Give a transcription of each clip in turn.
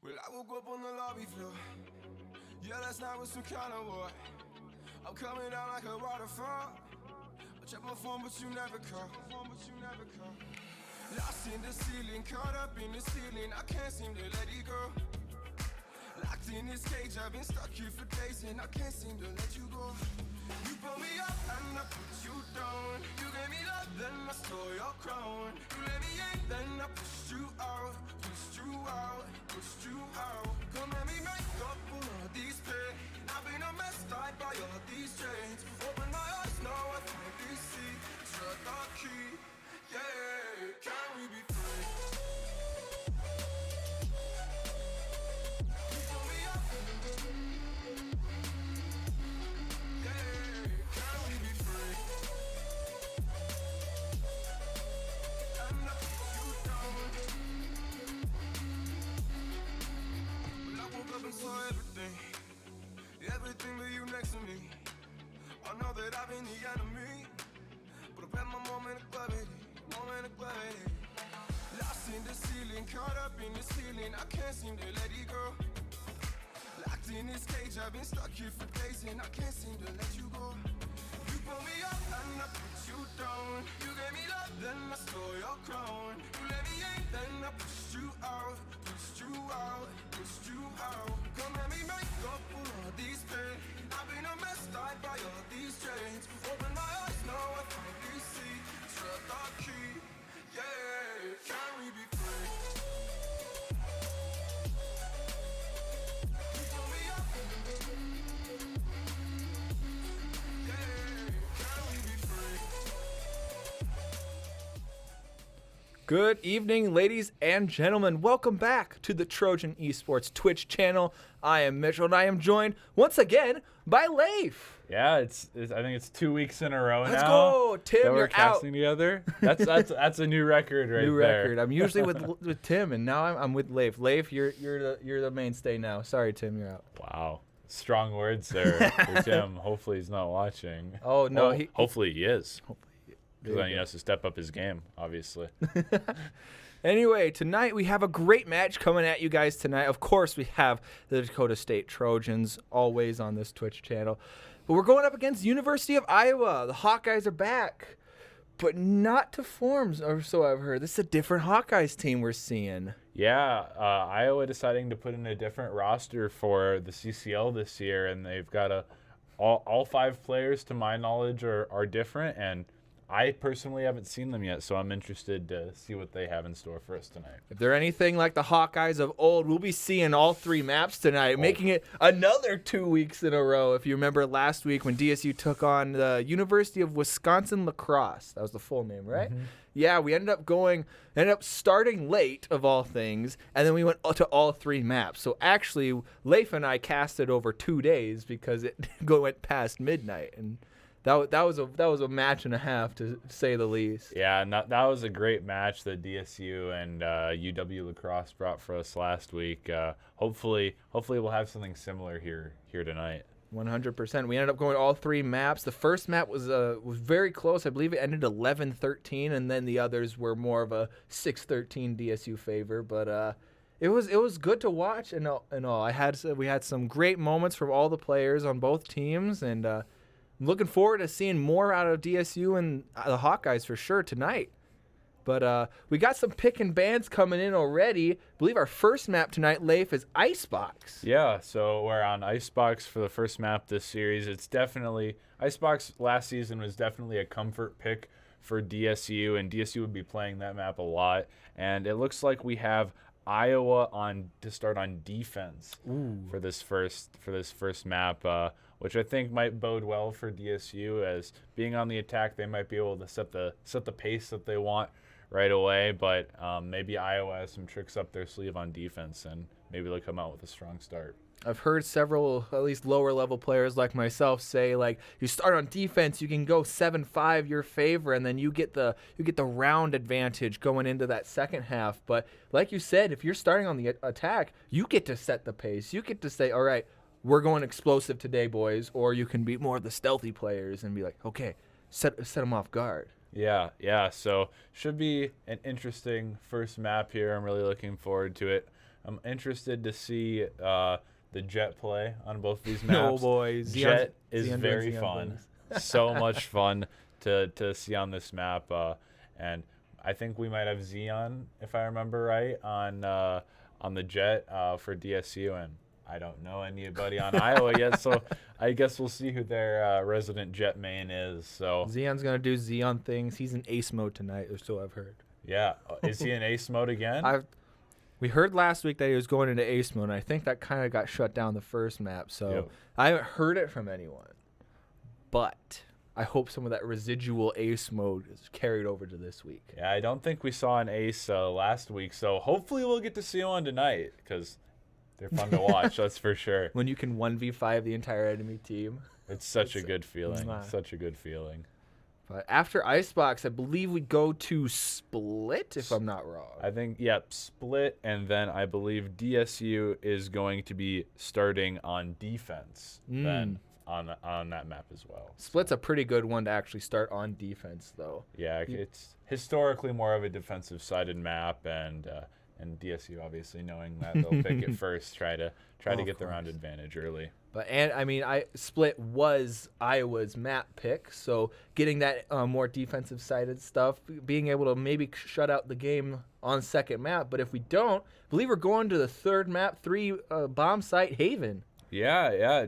Well, I woke up on the lobby floor. Yeah, last night was some kind of war. I'm coming down like a waterfall. I check my phone, but you never call. Lost in the ceiling, caught up in the ceiling. I can't seem to let it go. Locked in this cage, I've been stuck here for days, and I can't seem to let you go. You pulled me up and I put you down. You gave me love, then I stole your crown. You let me in, then I pushed you out. Come let me make up for all these pain. I've been a mess, tied by all these chains. Open my eyes, now I finally see. Shut the key, yeah. Can we be free? You pull me up, yeah. Can we be free? And I put you down. Well, I woke up and saw everything but you next to me. I know that I've been the enemy, but I've had my moment of clarity. Lost in the ceiling, caught up in the ceiling. I can't seem to let it go. Locked in this cage, I've been stuck here for days, and I can't seem to let you go. You pulled me up and I put you down. You gave me love, then I stole your crown. You let me in, then I pushed you out. Come let me make up for all these pain. I've been a mess, tied by all these chains. Open my eyes, now I finally see. Shut the key, yeah. Can we be free? You pull me up, yeah. Can we be free? Good evening, ladies and gentlemen. Welcome back to the Trojan Esports Twitch channel. I am Mitchell, and I am joined once again by Leif. Yeah, it's I think it's 2 weeks in a row Let's now. go, Tim. That we're You're casting out. together. That's a new record right New there. record. I'm usually with Tim, and now I'm with Leif. Leif, you're the mainstay now. Sorry, Tim, you're out. Wow, strong words there for Tim. Hopefully he's not watching. Oh no, well, hopefully he is. Because then he go. has to step up his game, obviously. Anyway, tonight we have a great match coming at you guys tonight. Of course, we have the Dakota State Trojans, always on this Twitch channel. But we're going up against University of Iowa. The Hawkeyes are back, but not to forms, or so I've heard. This is a different Hawkeyes team we're seeing. Yeah, Iowa deciding to put in a different roster for the CCL this year, and they've got all 5 players, to my knowledge, are different, and I personally haven't seen them yet, so I'm interested to see what they have in store for us tonight. If they're anything like the Hawkeyes of old, we'll be seeing all 3 maps tonight, making it another 2 weeks in a row. If you remember last week when DSU took on the University of Wisconsin Lacrosse. That was the full name, right? Mm-hmm. Yeah, we ended up starting late, of all things, and then we went to all 3 maps. So actually, Leif and I casted over 2 days because it went past midnight, and that was a match and a half, to say the least. Yeah, and that was a great match that DSU and UW Lacrosse brought for us last week. Hopefully we'll have something similar here tonight. 100%. We ended up going all 3 maps. The first map was very close. I believe it ended 11-13, and then the others were more of a 6-13 DSU favor. But it was good to watch and all. We had some great moments from all the players on both teams, and I'm looking forward to seeing more out of DSU and the Hawkeyes for sure tonight. But we got some pick and bans coming in already. I believe our first map tonight, Leif, is Icebox. Yeah, so we're on Icebox for the first map this series. It's definitely Icebox last season was definitely a comfort pick for DSU, and DSU would be playing that map a lot. And it looks like we have Iowa to start on defense for this first map, which I think might bode well for DSU, as being on the attack, they might be able to set the pace that they want right away. But maybe Iowa has some tricks up their sleeve on defense, and maybe they'll come out with a strong start. I've heard several, at least lower level players like myself, say like you start on defense, you can go 7-5 your favor, and then you get the round advantage going into that second half. But like you said, if you're starting on the attack, you get to set the pace. You get to say, all right, we're going explosive today, boys. Or you can be more of the stealthy players and be like, okay, set them off guard. Yeah. So should be an interesting first map here. I'm really looking forward to it. I'm interested to see the Jet play on both these maps. No boy, Jet is Xeon very Xeon fun. boys. So much fun to see on this map. And I think we might have Xeon, if I remember right, on the Jet for DSU, and I don't know anybody on Iowa yet, so I guess we'll see who their resident Jet main is. So Xeon's gonna do Xeon things. He's in ace mode tonight, or so I've heard. yeah, is he in ace mode again? We heard last week that he was going into ace mode, and I think that kind of got shut down the first map. So Yep. I haven't heard it from anyone, but I hope some of that residual ace mode is carried over to this week. Yeah, I don't think we saw an ace last week, so hopefully we'll get to see one tonight because they're fun to watch. That's for sure. When you can 1v5 the entire enemy team. It's such a good feeling. Mwah. Such a good feeling. But after Icebox, I believe we go to Split, if I'm not wrong. I think, yep, Split, and then I believe DSU is going to be starting on defense then on that map as well. Split's a pretty good one to actually start on defense, though. Yeah, it's historically more of a defensive-sided map, and DSU obviously knowing that they'll pick it first, try to get the round advantage early. But Split was Iowa's map pick, so getting that more defensive-sided stuff, being able to maybe shut out the game on second map. But if we don't, I believe we're going to the third map, 3 bomb site, Haven. Yeah.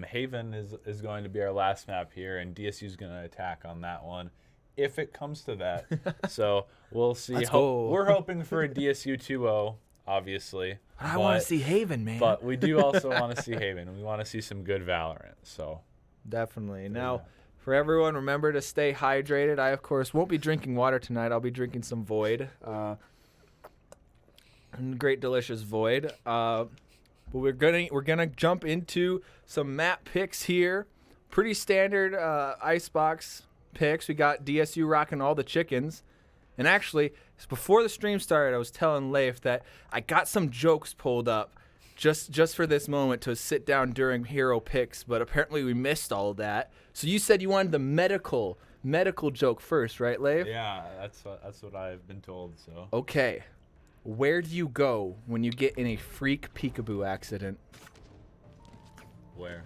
Haven is going to be our last map here, and DSU is going to attack on that one if it comes to that. So we'll see. Let's go. We're hoping for a DSU 2-0, obviously. I want to see Haven, man. But we do also want to see Haven. We want to see some good Valorant. So definitely. Now, for everyone, remember to stay hydrated. I, of course, won't be drinking water tonight. I'll be drinking some Void. Great, delicious Void. But we're gonna jump into some map picks here. Pretty standard Icebox picks. We got DSU rocking all the chickens. And actually, before the stream started, I was telling Leif that I got some jokes pulled up just for this moment to sit down during hero picks, but apparently we missed all of that. So you said you wanted the medical joke first, right, Leif? Yeah, that's what I've been told. So Okay. Where do you go when you get in a freak peekaboo accident? where?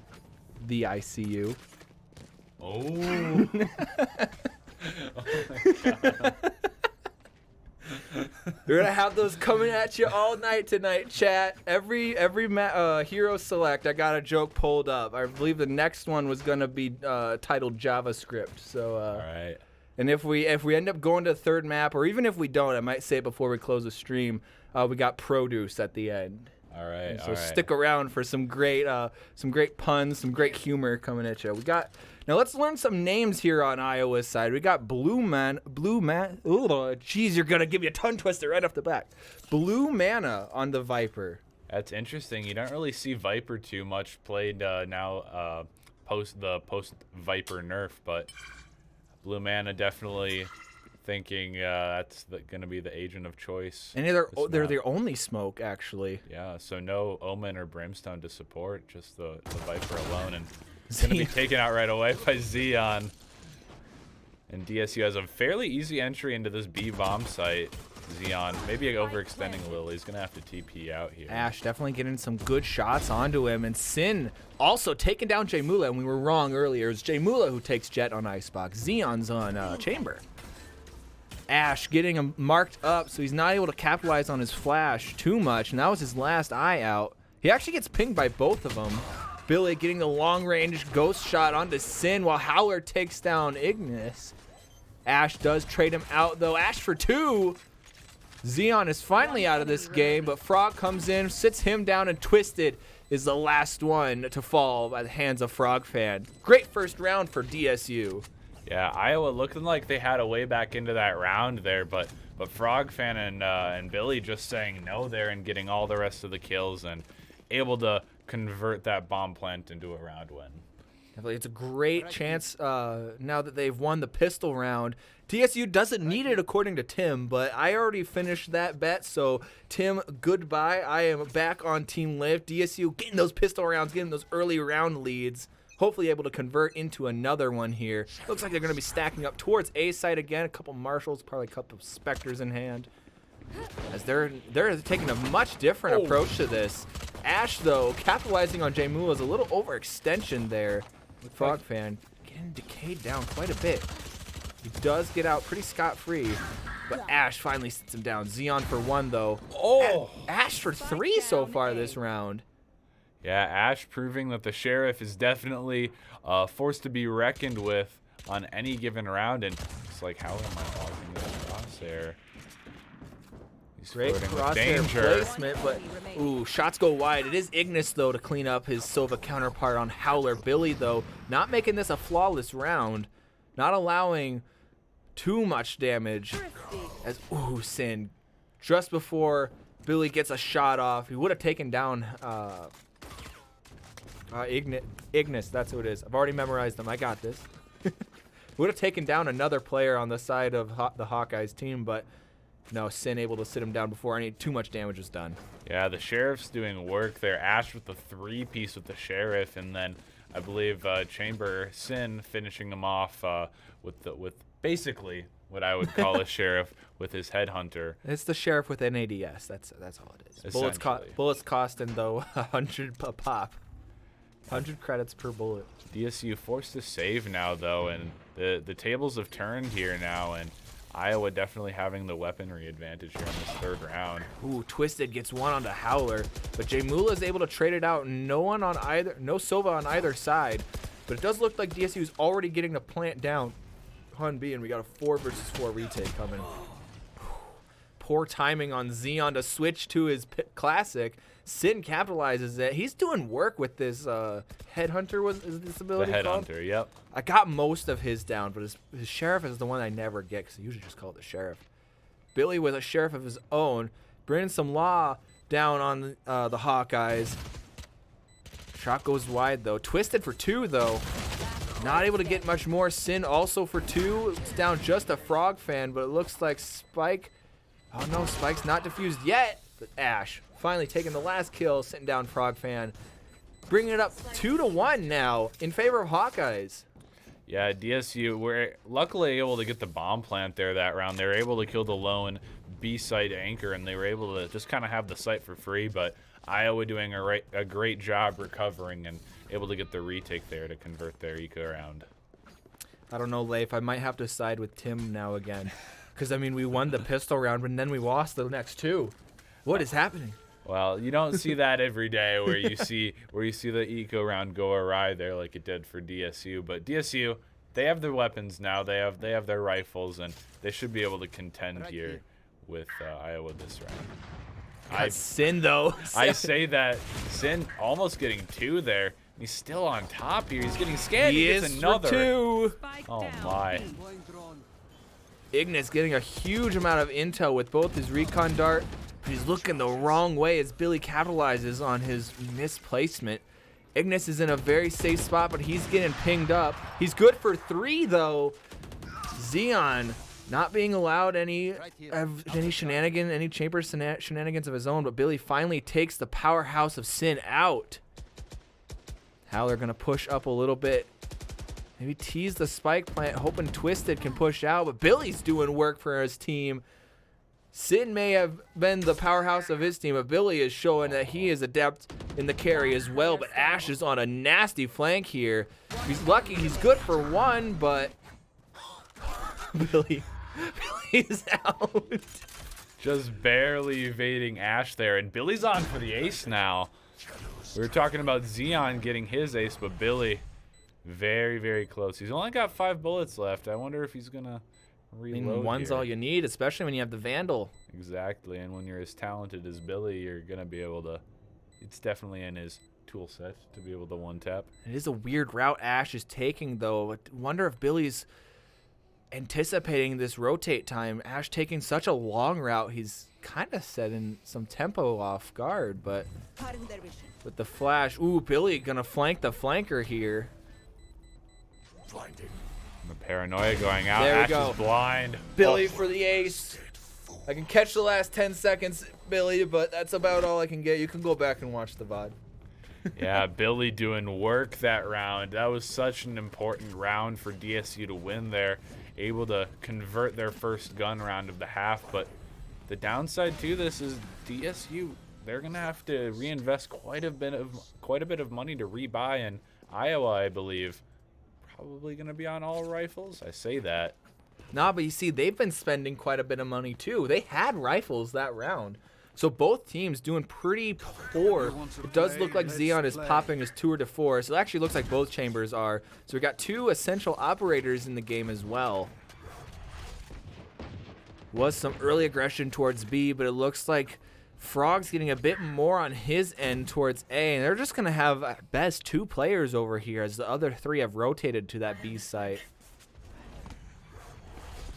The ICU. Oh. Oh my God. We're gonna have those coming at you all night tonight, chat. Every hero select, I got a joke pulled up. I believe the next one was gonna be titled JavaScript. So All right. and if we end up going to the third map, or even if we don't, I might say it before we close the stream. We got produce at the end. All right. So stick around for some great puns, some great humor coming at you. Now let's learn some names here on Iowa's side. We got Blue Man. Oh, geez, you're gonna give me a tongue twister right off the back. Blue Mana on the Viper. That's interesting. You don't really see Viper too much played now post Viper nerf, but Blue Mana definitely thinking that's going to be the agent of choice. And they're their only smoke, actually. Yeah, so no Omen or Brimstone to support, just the Viper alone, and it's going to be taken out right away by Xeon. And DSU has a fairly easy entry into this B bomb site. Xeon maybe overextending a little. He's going to have to TP out here. Ash definitely getting some good shots onto him. And Sin also taking down Jmula. And we were wrong earlier. It was Jmula who takes Jet on Icebox. Xeon's on Chamber. Ash getting him marked up, so he's not able to capitalize on his flash too much. And that was his last eye out. He actually gets pinged by both of them. Billy getting the long-range ghost shot onto Sin while Howler takes down Ignis. Ash does trade him out, though. Ash for 2. Xeon is finally out of this game, but Frog comes in, sits him down, and Twisted is the last one to fall by the hands of Frog Fan. Great first round for DSU. Yeah, Iowa looking like they had a way back into that round there, but Frog Fan and Billy just saying no there and getting all the rest of the kills and able to convert that bomb plant into a round win. It's a great chance now that they've won the pistol round. DSU doesn't need it according to Tim, but I already finished that bet, so Tim, goodbye. I am back on Team Lift. DSU getting those pistol rounds, getting those early round leads. Hopefully able to convert into another one here. Looks like they're going to be stacking up towards A side again. A couple Marshals, probably a couple Spectres in hand. as they're taking a much different approach to this. Ash, though, capitalizing on Jaymula's a little overextension there. Frog fan getting decayed down quite a bit. He does get out pretty scot-free, but Ash finally sits him down. Xeon for 1, though. Oh! Ash for 3 so far this round. Yeah, Ash proving that the Sheriff is definitely a force to be reckoned with on any given round. And it's like, how am I logging this crosshair? He's Great flirting with crosshair danger. placement, but ooh, shots go wide. It is Ignis, though, to clean up his Sova counterpart on Howler. Billy, though, not making this a flawless round, not allowing too much damage. As ooh, Sin, just before Billy gets a shot off, he would have taken down Ignis. That's who it is. I've already memorized them. I got this. Would have taken down another player on the side of the Hawkeyes team, but no, Sin able to sit him down before too much damage was done. Yeah, the Sheriff's doing work there. Ash with the 3-piece with the Sheriff, and then I believe Chamber Sin finishing them off with basically what I would call a Sheriff with his Headhunter. It's the Sheriff with NADS. That's all it is. Bullets costing, though, 100 a pop. 100 credits per bullet. DSU forced to save now, though, and the tables have turned here now, and Iowa definitely having the weaponry advantage here in this 3rd round. Ooh, Twisted gets 1 onto Howler, but Jaymula is able to trade it out. No Sova on either side, but it does look like DSU is already getting the plant down on B, and we got a 4 versus 4 retake coming. Poor timing on Xeon to switch to his classic. Sin capitalizes it. He's doing work with this Headhunter, is this ability called? The Headhunter, yep. I got most of his down, but his Sheriff is the one I never get because I usually just call it the Sheriff. Billy with a Sheriff of his own, bringing some law down on the Hawkeyes. Shot goes wide, though. Twisted for 2, though. Not able to get much more. Sin also for 2. It's down just a Frog fan, but it looks like Spike. Oh, no, Spike's not defused yet. But Ash finally taking the last kill, sitting down Frog fan. Bringing it up 2-1 now in favor of Hawkeyes. Yeah, DSU were luckily able to get the bomb plant there that round. They were able to kill the lone B site anchor, and they were able to just kind of have the site for free. But Iowa doing a great job recovering and able to get the retake there to convert their eco round. I don't know, Leif. I might have to side with Tim now again. Because, I mean, we won the pistol round, but then we lost the next 2. What is happening? Well, you don't see that every day where you see the eco round go awry there like it did for DSU. But DSU, they have their weapons now. They have their rifles, and they should be able to contend here with Iowa this round. Sin, though. I say that Sin almost getting 2 there. He's still on top here. He's getting scanned. He gets another. For 2. Oh my. Ignis getting a huge amount of intel with both his recon dart. He's looking the wrong way as Billy capitalizes on his misplacement. Ignis is in a very safe spot, but he's getting pinged up. He's good for 3, though. Xeon not being allowed any chamber shenanigans of his own, but Billy finally takes the powerhouse of Sin out. Howler gonna push up a little bit. Maybe tease the spike plant, hoping Twisted can push out, but Billy's doing work for his team. Sin may have been the powerhouse of his team, but Billy is showing that he is adept in the carry as well, but Ash is on a nasty flank here. He's lucky he's good for 1, but Billy's out. Just barely evading Ash there, and Billy's on for the ace now. We were talking about Xeon getting his ace, but Billy very, very close. He's only got 5 bullets left. I wonder if he's going to reload. I mean, 1's here. all you need, especially when you have the Vandal. Exactly, and when you're as talented as Billy, you're going to be able to, it's definitely in his tool set to be able to one-tap. It is a weird route Ash is taking, though. I wonder if Billy's anticipating this rotate time. Ash taking such a long route, he's kind of setting some tempo off guard, but with the flash, ooh, Billy gonna flank the flanker here. The paranoia going out. There we Ash go. is blind. Billy for the ace. I can catch the last 10 seconds, Billy, but that's about all I can get. You can go back and watch the VOD. Yeah, Billy doing work that round. That was such an important round for DSU to win there. Able to convert their first gun round of the half, but the downside to this is DSU, they're gonna have to reinvest quite a bit of money to rebuy, and Iowa, I believe, probably gonna be on all rifles. I say that. Nah, but you see, they've been spending quite a bit of money too. They had rifles that round. So both teams doing pretty poor. It does look like Xeon is popping his tour de force. It actually looks like both chambers are. So we got 2 essential operators in the game as well. Was some early aggression towards B, but it looks like Frog's getting a bit more on his end towards A. And they're just going to have at best 2 players over here as the other 3 have rotated to that B site.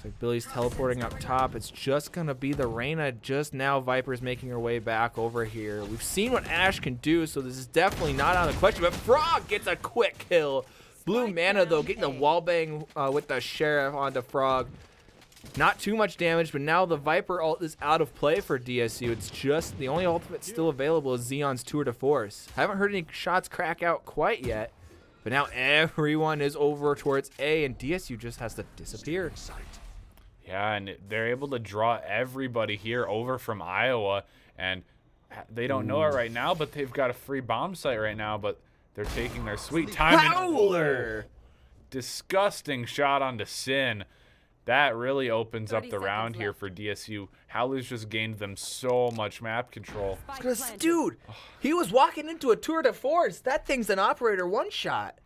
Like Billy's teleporting up top. It's just going to be the Reyna. Just now Viper's making her way back over here. We've seen what Ash can do, so this is definitely not out of the question. But Frog gets a quick kill. Blue Mana, though, getting the wallbang with the Sheriff onto Frog. Not too much damage, but now the Viper ult is out of play for DSU. It's just the only ultimate still available is Xeon's Tour de Force. Haven't heard any shots crack out quite yet. But now everyone is over towards A, and DSU just has to disappear. Yeah, and they're able to draw everybody here over from Iowa, and they don't know it right now, but they've got a free bomb site right now, but they're taking their sweet time. Howler! Disgusting shot onto Sin. That really opens up the round here for DSU. Howler's just gained them so much map control. Dude, he was walking into a tour de force. That thing's an operator one-shot.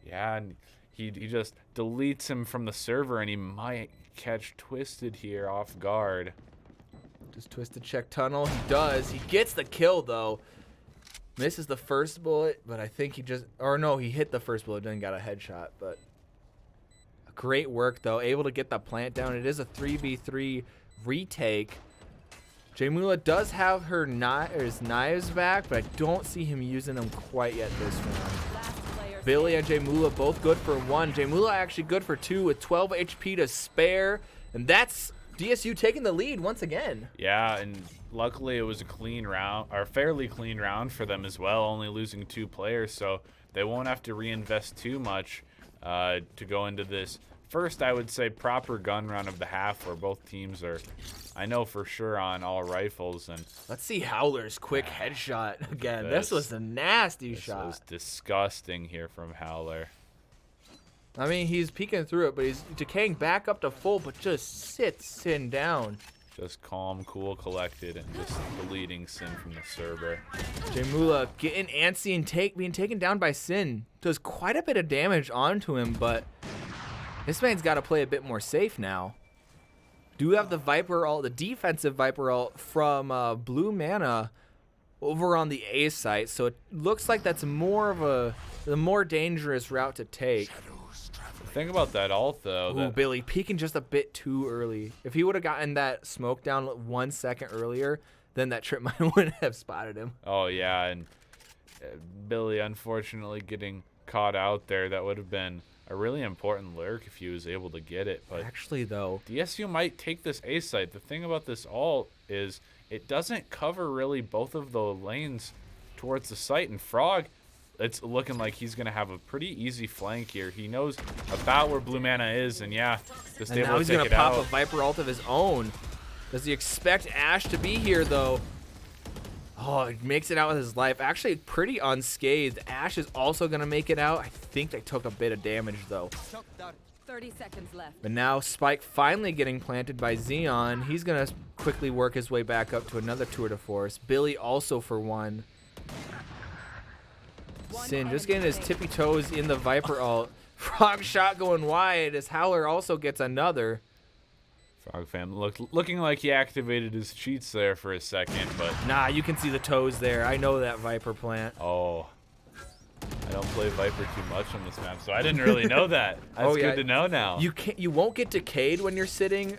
Yeah, and he just deletes him from the server, and he might catch Twisted here off guard. Just Twisted check tunnel. He does. He gets the kill, though. Misses the first bullet, but I think he just... Or no, he hit the first bullet, then got a headshot, but... Great work, though. Able to get the plant down. It is a 3v3 retake. Jaymula does have his knives back, but I don't see him using them quite yet this round. Billy and Jaymula both good for 1. Jaymula actually good for 2 with 12 HP to spare. And that's DSU taking the lead once again. Yeah, and luckily it was a clean round, or fairly clean round for them as well, only losing 2 players, so they won't have to reinvest too much to go into this first, I would say, proper gun round of the half, where both teams are, I know for sure, on all rifles. And let's see Howler's quick headshot again. This was a nasty shot. This was disgusting here from Howler. I mean, he's peeking through it, but he's decaying back up to full, but just sits Sin down. Just calm, cool, collected, and just deleting Sin from the server. Jaymula getting antsy and being taken down by Sin. Does quite a bit of damage onto him, but this man's got to play a bit more safe now. Do have the Viper ult, the defensive Viper ult from Blue Mana over on the A site, so it looks like that's more of the more dangerous route to take. Think about that ult, though. Ooh, Billy peeking just a bit too early. If he would have gotten that smoke down 1 second earlier, then that trip mine wouldn't have spotted him. Oh, yeah, and Billy unfortunately getting caught out there. That would have been a really important lurk if he was able to get it. But actually, though, DSU might take this A site. The thing about this ult is it doesn't cover really both of the lanes towards the site, and Frog, it's looking like he's going to have a pretty easy flank here. He knows about where Blue Mana is, and yeah, just and able now to he's take gonna it pop out. a Viper ult of his own. Does he expect Ash to be here, though? Oh, he makes it out with his life. Actually, pretty unscathed. Ash is also going to make it out. I think they took a bit of damage, though. 30 seconds left. But now Spike finally getting planted by Xeon. He's going to quickly work his way back up to another tour de force. Billy also for 1. Sin just getting his tippy toes in the Viper ult. Frog shot going wide as Howler also gets another. Frog fam looking like he activated his cheats there for a second, but Nah, you can see the toes there. I know that Viper plant. oh, I don't play Viper too much on this map, so I didn't really know that. That's good to know now. You won't get decayed when you're standing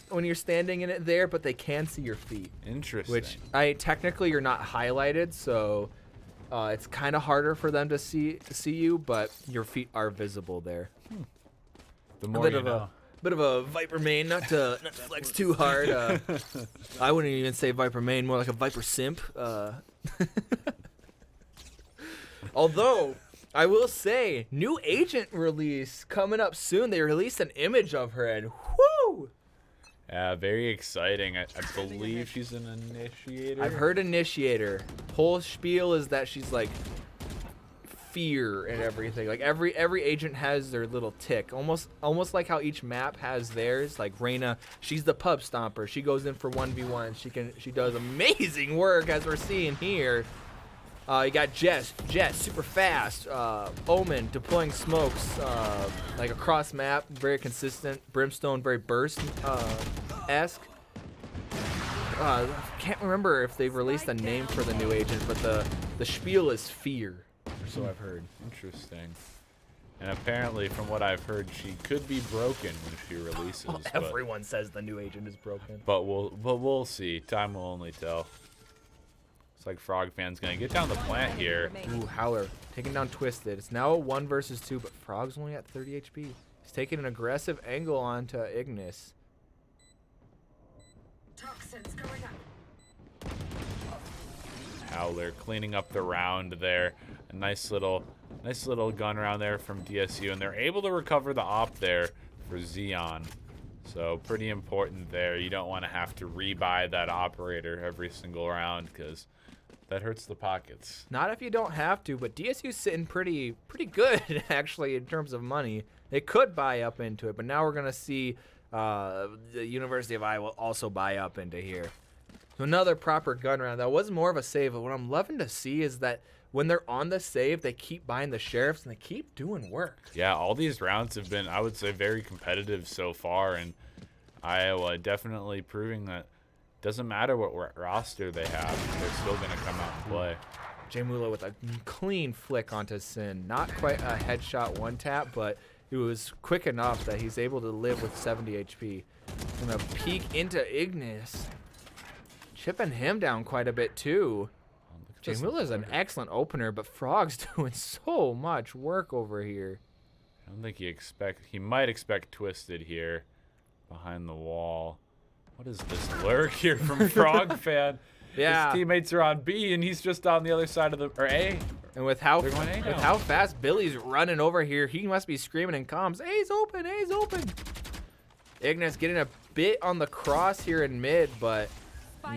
in it there, but they can see your feet. Interesting. Which technically you're not highlighted, so it's kind of harder for them to see you, but your feet are visible there. The more you know. Bit of a Viper main, not to flex too hard. I wouldn't even say Viper main, more like a Viper simp. Although, I will say, new agent release coming up soon. They released an image of her, and whoo! Very exciting. I believe she's an initiator. I've heard initiator. Whole spiel is that she's like fear and everything. Like every agent has their little tick. Almost like how each map has theirs. Like Reyna, she's the pub stomper. She goes in for 1v1. She does amazing work as we're seeing here. You got Jess super fast. Omen deploying smokes like across map, very consistent. Brimstone very burst esque. Can't remember if they've released a name for the new agent, but the spiel is fear, or so I've heard. Interesting. And apparently, from what I've heard, she could be broken when she releases. Well, everyone says the new agent is broken. But we'll see. Time will only tell. Looks like Frog Fan's gonna get down the plant here. Ooh, Howler taking down Twisted. It's now a 1 versus 2, but Frog's only at 30 HP. He's taking an aggressive angle onto Ignis. Toxins going up. Howler cleaning up the round there. A nice little gun round there from DSU, and they're able to recover the op there for Xeon. So pretty important there. You don't want to have to rebuy that operator every single round because that hurts the pockets. Not if you don't have to, but DSU's sitting pretty good actually in terms of money. They could buy up into it, but now we're gonna see the University of Iowa also buy up into here. So another proper gun round. That was more of a save, but what I'm loving to see is that when they're on the save, they keep buying the sheriffs and they keep doing work. Yeah, all these rounds have been, I would say, very competitive so far, and Iowa definitely proving that it doesn't matter what roster they have, they're still going to come out and play. Jay Mula with a clean flick onto Sin. Not quite a headshot one tap, but it was quick enough that he's able to live with 70 HP. Gonna peek into Ignis. Chipping him down quite a bit too. Jay Mula is an excellent opener, but Frog's doing so much work over here. I don't think he might expect Twisted here behind the wall. What is this lurk here from Frog Fan? Yeah. His teammates are on B and he's just on the other side of or A. And with how They're going A now. how fast Billy's running over here, he must be screaming in comms, A's open, A's open. Ignis getting a bit on the cross here in mid, but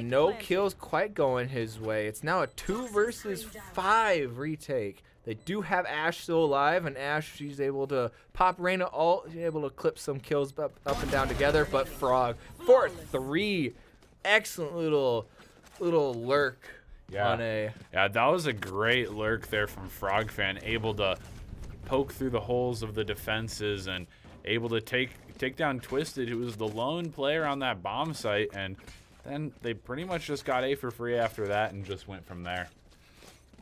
no kills quite going his way. It's now a 2 versus 5 retake. They do have Ash still alive, and Ash, she's able to pop Reyna ult. She's able to clip some kills up and down together, but Frog for 3. Excellent little lurk on A. Yeah, that was a great lurk there from Frog Fan, able to poke through the holes of the defenses and able to take down Twisted, who was the lone player on that bomb site, and then they pretty much just got A for free after that and just went from there.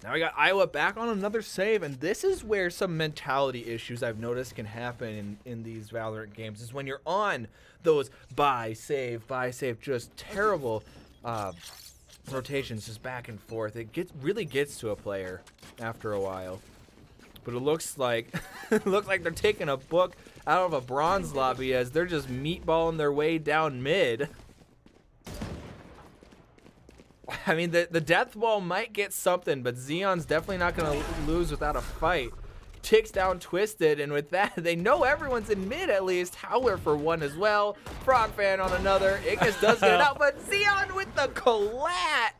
Now we got Iowa back on another save, and this is where some mentality issues I've noticed can happen in these Valorant games, is when you're on those buy, save, just terrible rotations just back and forth. It really gets to a player after a while. But it looks like they're taking a book out of a bronze lobby as they're just meatballing their way down mid. I mean, the death ball might get something, but Xeon's definitely not going to lose without a fight. Ticks down Twisted, and with that, they know everyone's in mid at least. Howler for 1 as well. Frog Fan on another. Ignis does get it out, but Xeon with the collat.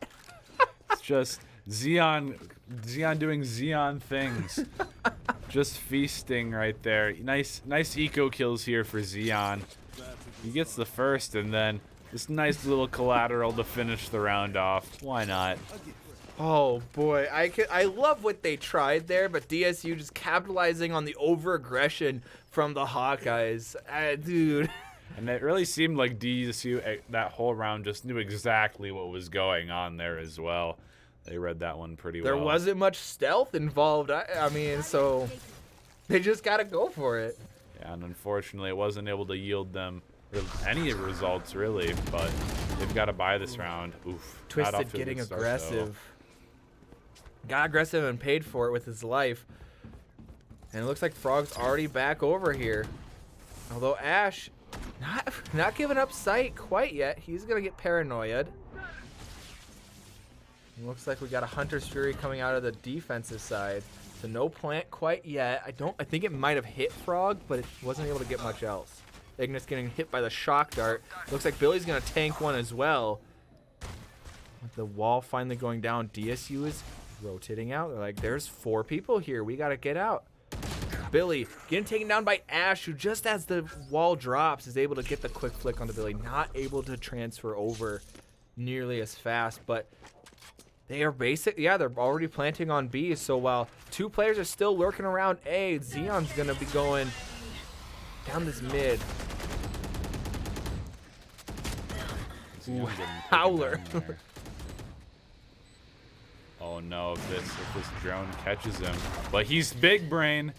It's just Xeon doing Xeon things. Just feasting right there. Nice eco kills here for Xeon. He gets the first, and then this nice little collateral to finish the round off. Why not? Oh boy, I love what they tried there, but DSU just capitalizing on the over-aggression from the Hawkeyes. Dude. And it really seemed like DSU that whole round just knew exactly what was going on there as well. They read that one pretty well. There wasn't much stealth involved. I mean, so they just got to go for it. Yeah, and unfortunately, it wasn't able to yield them any results really, but they've got to buy this round. Oof. Twisted getting aggressive. Got aggressive and paid for it with his life. And it looks like Frog's already back over here. Although Ash not giving up sight quite yet. He's gonna get paranoid. It looks like we got a Hunter's Fury coming out of the defensive side. So no plant quite yet. I think it might have hit Frog, but it wasn't able to get much else. Ignis getting hit by the shock dart. Looks like Billy's going to tank one as well. With the wall finally going down, DSU is rotating out. They're like, there's 4 people here. We got to get out. Billy getting taken down by Ash, who just as the wall drops is able to get the quick flick onto Billy. Not able to transfer over nearly as fast, but they are they're already planting on B. So while 2 players are still lurking around A, Xeon's going to be going down this mid. Ooh, Howler. Oh no, if this drone catches him. But he's big brain.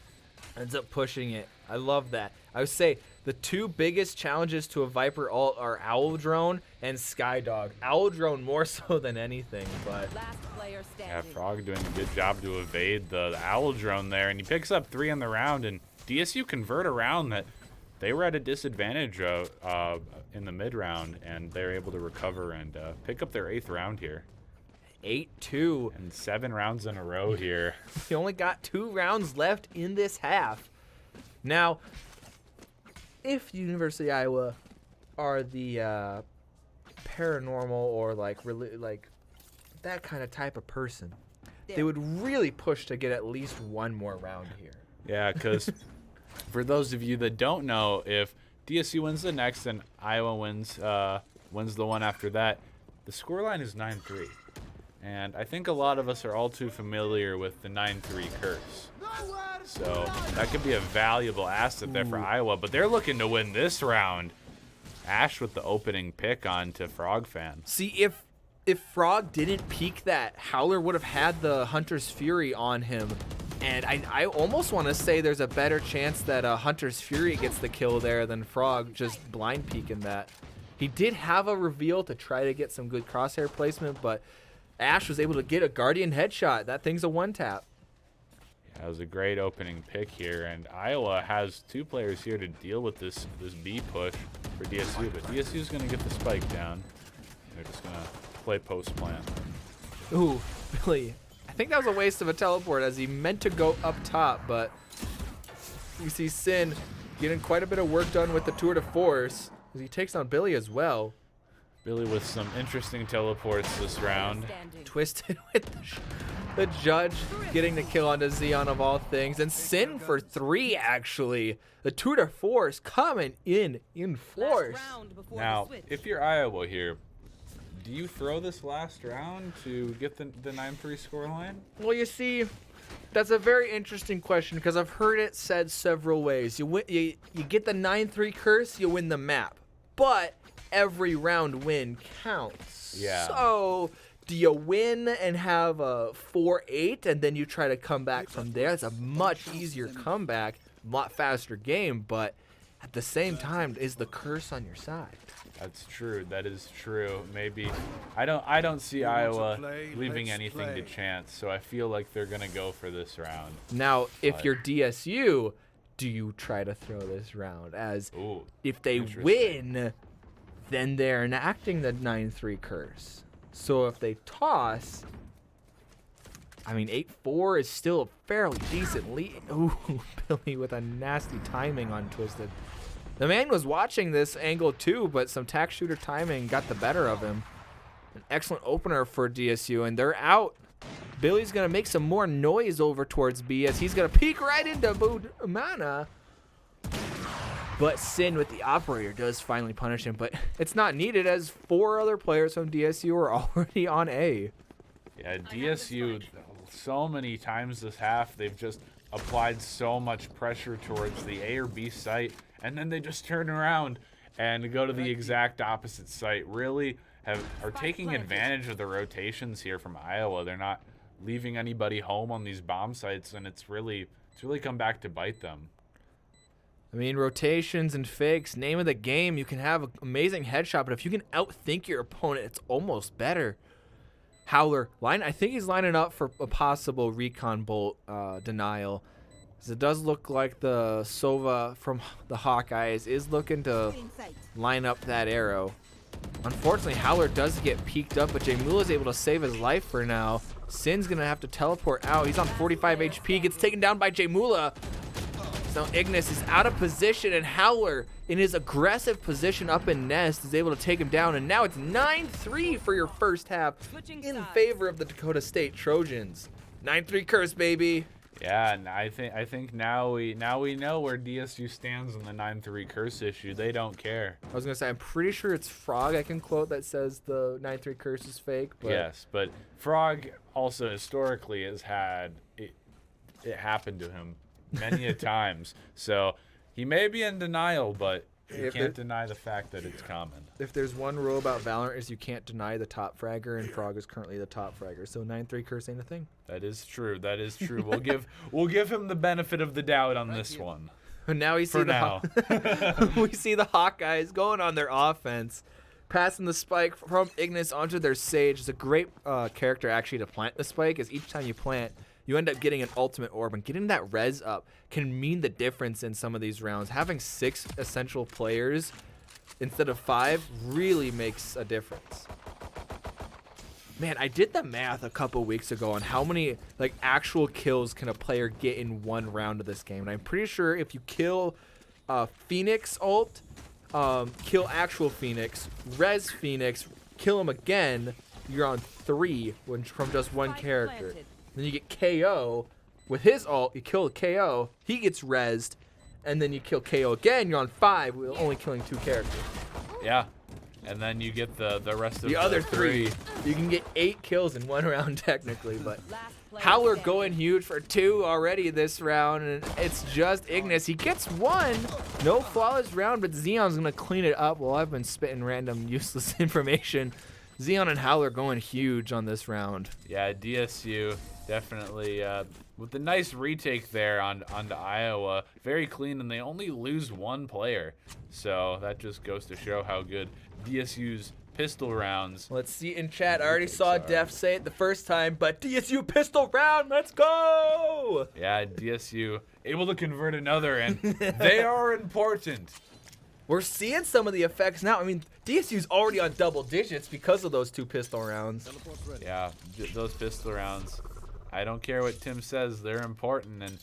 Ends up pushing it. I love that. I would say the 2 biggest challenges to a Viper ult are Owl Drone and Skydog. Owl Drone more so than anything, but Yeah, Frog doing a good job to evade the Owl Drone there, and he picks up 3 in the round, and DSU convert around that. They were at a disadvantage in the mid round, and they're able to recover and pick up their 8th round here. 8-2. And 7 rounds in a row here. He only got 2 rounds left in this half. Now, if University of Iowa are the paranormal or like that kind of type of person, they would really push to get at least 1 more round here. Yeah, because for those of you that don't know, if DSU wins the next and Iowa wins the one after that, the scoreline is 9-3. And I think a lot of us are all too familiar with the 9-3 curse. So that could be a valuable asset there for Iowa, but they're looking to win this round. Ash with the opening pick on to Frog fan. See, if Frog didn't peek that, Howler would have had the Hunter's Fury on him. And I almost want to say there's a better chance that Hunter's Fury gets the kill there than Frog just blind peeking that. He did have a reveal to try to get some good crosshair placement, but Ash was able to get a Guardian headshot. That thing's a 1-tap. Yeah, that was a great opening pick here, and Iowa has 2 players here to deal with this B push for DSU, but DSU's going to get the spike down. They're just going to play post plan. Ooh, Billy. I think that was a waste of a teleport as he meant to go up top, but you see Sin getting quite a bit of work done with the tour de force as he takes on Billy as well. Billy with some interesting teleports this round. Twisted with the judge getting the kill onto Xeon of all things. And Sin for 3, actually. The tour de force coming in force. Now, if you're Iowa here, do you throw this last round to get the 9-3 scoreline? Well, you see, that's a very interesting question because I've heard it said several ways. You get the 9-3 curse, you win the map. But every round win counts. Yeah. So do you win and have a 4-8 and then you try to come back from there? It's a much easier comeback, a lot faster game, but at the same time, is the curse on your side? That's true. That is true. Maybe I don't see Iowa leaving anything to chance, so I feel like they're gonna go for this round. Now, if you're DSU, do you try to throw this round? As if they win, then they're enacting the 9-3 curse. So if they toss, I mean, 8-4 is still a fairly decent lead. Ooh, Billy with a nasty timing on Twisted. The man was watching this angle too, but some tack shooter timing got the better of him. An excellent opener for DSU, and they're out. Billy's going to make some more noise over towards B as he's going to peek right into Mana. But Sin with the operator does finally punish him, but it's not needed as 4 other players from DSU are already on A. Yeah, DSU, so many times this half, they've just applied so much pressure towards the A or B site, and then they just turn around and go to the exact opposite site. Really are taking advantage of the rotations here from Iowa. They're not leaving anybody home on these bomb sites, and it's really come back to bite them. I mean, rotations and fakes, name of the game. You can have an amazing headshot, but if you can outthink your opponent, it's almost better. Howler, I think he's lining up for a possible recon bolt denial. So it does look like the Sova from the Hawkeyes is looking to line up that arrow. Unfortunately, Howler does get peeked up, but Jaymula is able to save his life for now. Sin's going to have to teleport out. He's on 45 HP, gets taken down by Jaymula. So Ignis is out of position, and Howler, in his aggressive position up in Nest, is able to take him down. And now it's 9-3 for your first half in favor of the Dakota State Trojans. 9-3 curse, baby. Yeah, and I think now we know where DSU stands on the 9-3 curse issue. They don't care. I was gonna say I'm pretty sure it's Frog I can quote that says the 9-3 curse is fake. But Yes, but Frog also historically has had it happen to him many a times. So he may be in denial, but you can't deny the fact that it's common. If there's one rule about Valorant is you can't deny the top fragger, and Frog is currently the top fragger. So 9-3 curse ain't a thing. That is true. That is true. We'll give him the benefit of the doubt on this one. And now we see we see the Hawkeyes going on their offense, passing the spike from Ignis onto their Sage. It's a great character actually to plant the spike, as each time you plant, you end up getting an ultimate orb, and getting that res up can mean the difference in some of these rounds. Having 6 essential players instead of 5 really makes a difference. Man, I did the math a couple weeks ago on how many like actual kills can a player get in one round of this game, and I'm pretty sure if you kill Phoenix ult, kill actual Phoenix, res Phoenix, kill him again, you're on 3 from just one character. Then you get KO with his ult, you kill KO, he gets rezzed, and then you kill KO again, you're on 5 with only killing 2 characters. Yeah. And then you get the rest of The other 3. You can get 8 kills in one round technically, but Howler going huge for 2 already this round, and it's just Ignis. He gets 1. No flawless round, but Xeon's gonna clean it up. Well, I've been spitting random useless information. Xeon and Howler going huge on this round. Yeah, DSU definitely with the nice retake there onto Iowa. Very clean, and they only lose 1 player. So that just goes to show how good DSU's pistol rounds. Let's see in chat. I already saw Def say it the first time, but DSU pistol round, let's go! Yeah, DSU able to convert another, and they are important. We're seeing some of the effects now. I mean, DSU's already on double digits because of those 2 pistol rounds. Yeah, those pistol rounds. I don't care what Tim says, they're important, and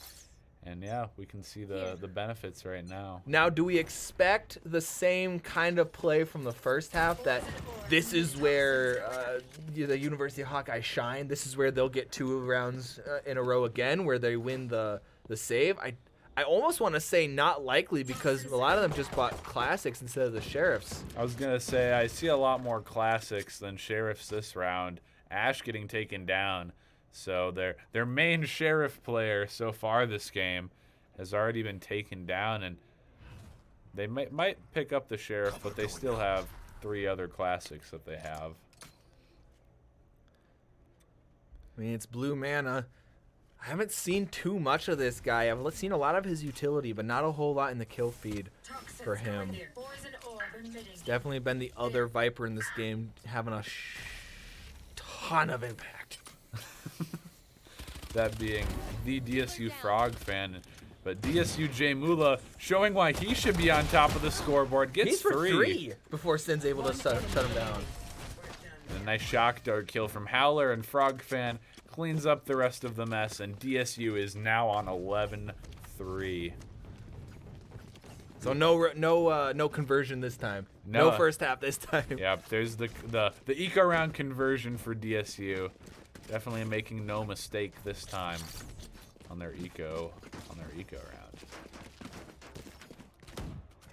yeah, we can see the benefits right now. Now, do we expect the same kind of play from the first half, that this is where the University of Hawkeye shine? This is where they'll get 2 rounds in a row again, where they win the save? I almost want to say not likely, because a lot of them just bought classics instead of the sheriffs. I was gonna say I see a lot more classics than sheriffs this round. Ash getting taken down, so their main sheriff player so far this game has already been taken down, and they might pick up the sheriff, but they still have 3 other classics that they have. I mean, it's blue mana. I haven't seen too much of this guy. I've seen a lot of his utility, but not a whole lot in the kill feed for him. It's definitely been the other Viper in this game, having a ton of impact. That being the DSU Frog fan. But DSU J Mula showing why he should be on top of the scoreboard. Gets He's for 3. 3 before Sin's able to shut him down. And a nice shock dart kill from Howler, and Frog fan cleans up the rest of the mess, and DSU is now on 11-3. So no conversion this time. No first half this time. Yep, there's the eco round conversion for DSU. Definitely making no mistake this time on their eco round.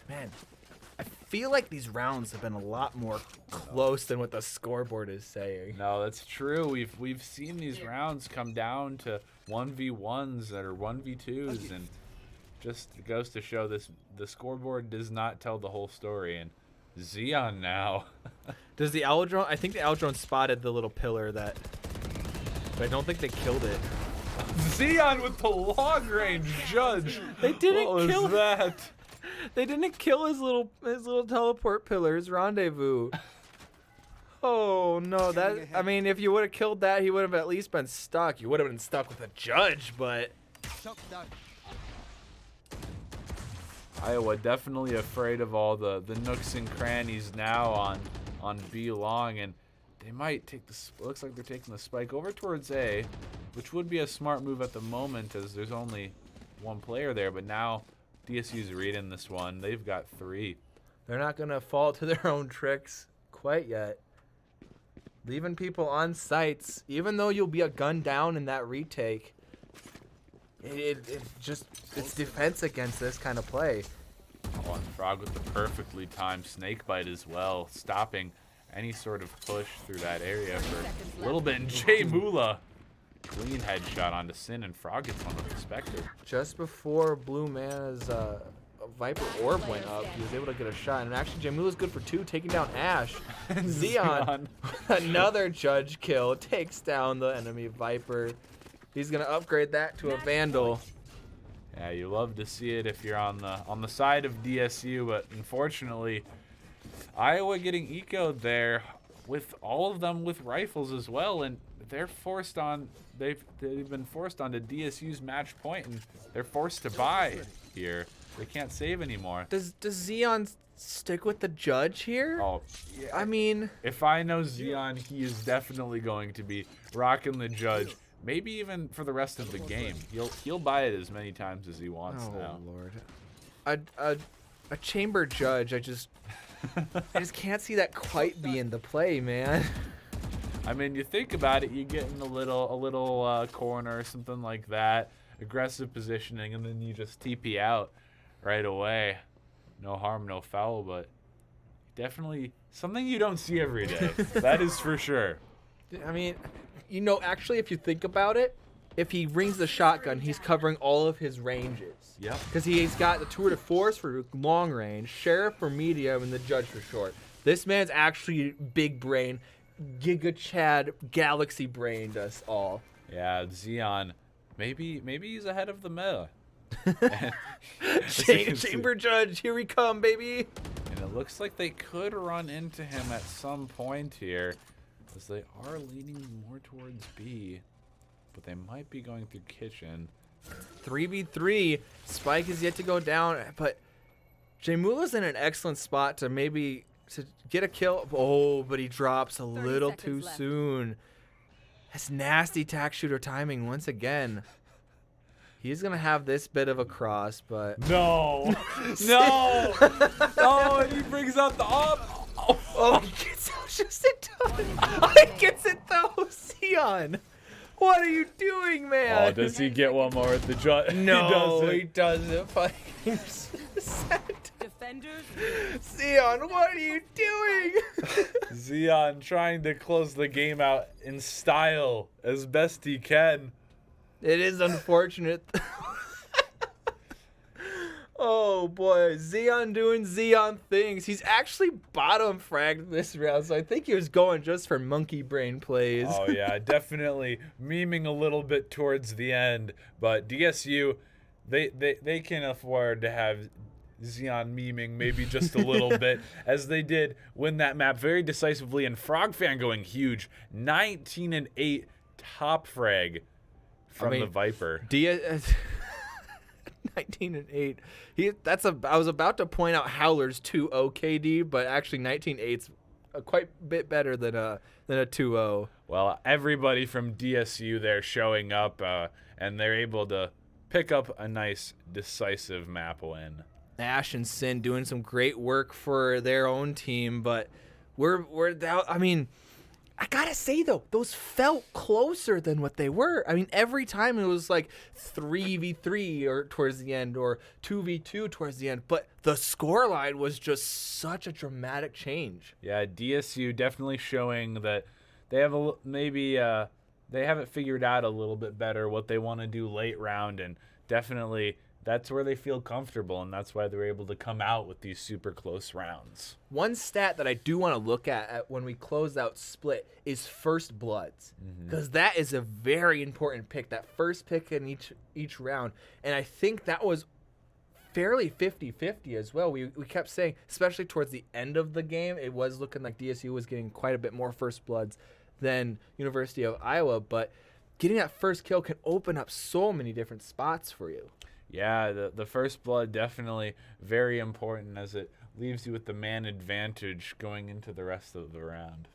Man, I feel like these rounds have been a lot more close than what the scoreboard is saying. No, that's true. We've seen these rounds come down to 1v1s or 1v2s, and just goes to show the scoreboard does not tell the whole story. And Xeon now. Does the owl drone? I think the owl drone spotted the little pillar but I don't think they killed it. Xeon with the long range judge. They didn't what kill was that. They didn't kill his little teleport pillar, his rendezvous. Oh no, I mean, if you would have killed that, he would have at least been stuck. You would have been stuck with a judge, but Iowa definitely afraid of all the nooks and crannies now on B long, and they might take looks like they're taking the spike over towards A, which would be a smart move at the moment, as there's only one player there, but now DSU's reading this one. They've got 3. They're not going to fall to their own tricks quite yet. Leaving people on sites, even though you'll be a gun down in that retake, it's defense against this kind of play. Oh, and Frog with the perfectly timed snake bite as well, stopping any sort of push through that area for a little bit. And Jay Mula, clean headshot onto Sin, and Frog gets one with the Spectre. Just before Blue Mana's Viper orb went up, he was able to get a shot. And actually, Jamula's good for 2, taking down Ash. Xeon, another judge kill, takes down the enemy Viper. He's gonna upgrade that to a Vandal. Yeah, you love to see it if you're on the side of DSU, but unfortunately, Iowa getting ecoed there with all of them with rifles as well, and they're forced on. They've been forced onto DSU's match point, and they're forced to buy here. They can't save anymore. Does Xeon stick with the judge here? Oh, yeah. I mean, if I know Xeon, he is definitely going to be rocking the judge. Maybe even for the rest of the game. He'll buy it as many times as he wants now. Oh Lord, a chamber judge. I just can't see that quite being the play, man. I mean, you think about it, you get in a little corner or something like that, aggressive positioning, and then you just TP out right away. No harm, no foul, but definitely something you don't see every day. That is for sure. I mean, you know, actually, if you think about it, if he rings the shotgun, he's covering all of his ranges. Yep. Because he's got the tour de force for long range, sheriff for medium, and the judge for short. This man's actually big brain, Giga Chad, galaxy brained us all. Yeah, Xeon, maybe he's ahead of the meta. Chamber judge, here we come, baby. And it looks like they could run into him at some point here, as they are leaning more towards B, but they might be going through kitchen. 3v3. Spike is yet to go down, but Jamula's in an excellent spot to maybe to get a kill. Oh, but he drops a little too soon. That's nasty tack shooter timing once again. He's going to have this bit of a cross, but... No! No! Oh, and he brings out the op. Oh, he gets out just in time. Oh, he gets it though. Xeon, what are you doing, man? Oh, does he get one more at the judge? No, he doesn't. Fucking set. Defenders. Xeon, what are you doing? Xeon trying to close the game out in style as best he can. It is unfortunate. Oh boy, Xeon doing Xeon things. He's actually bottom fragged this round, so I think he was going just for monkey brain plays. Oh yeah, definitely memeing a little bit towards the end, but DSU, they can afford to have Xeon memeing maybe just a little bit, as they did win that map very decisively, and Frog Fan going huge, 19-8 top frag from the Viper. 19-8. I was about to point out Howler's 2-0 KD, but actually 19-8's quite a bit better than a 2-0. Well, everybody from DSU there showing up, and they're able to pick up a nice decisive map win. Ash and Sin doing some great work for their own team, but we're down. I mean, I gotta say though, those felt closer than what they were. I mean, every time it was like 3v3 or towards the end, or 2v2 towards the end, but the scoreline was just such a dramatic change. Yeah, DSU definitely showing that they have they haven't figured out a little bit better what they want to do late round, and definitely that's where they feel comfortable, and that's why they're able to come out with these super close rounds. One stat that I do want to look at when we close out split is first bloods, because that is a very important pick, that first pick in each round, and I think that was fairly 50-50 as well. We kept saying, especially towards the end of the game, it was looking like DSU was getting quite a bit more first bloods than University of Iowa, but getting that first kill can open up so many different spots for you. Yeah, the first blood definitely very important, as it leaves you with the man advantage going into the rest of the round.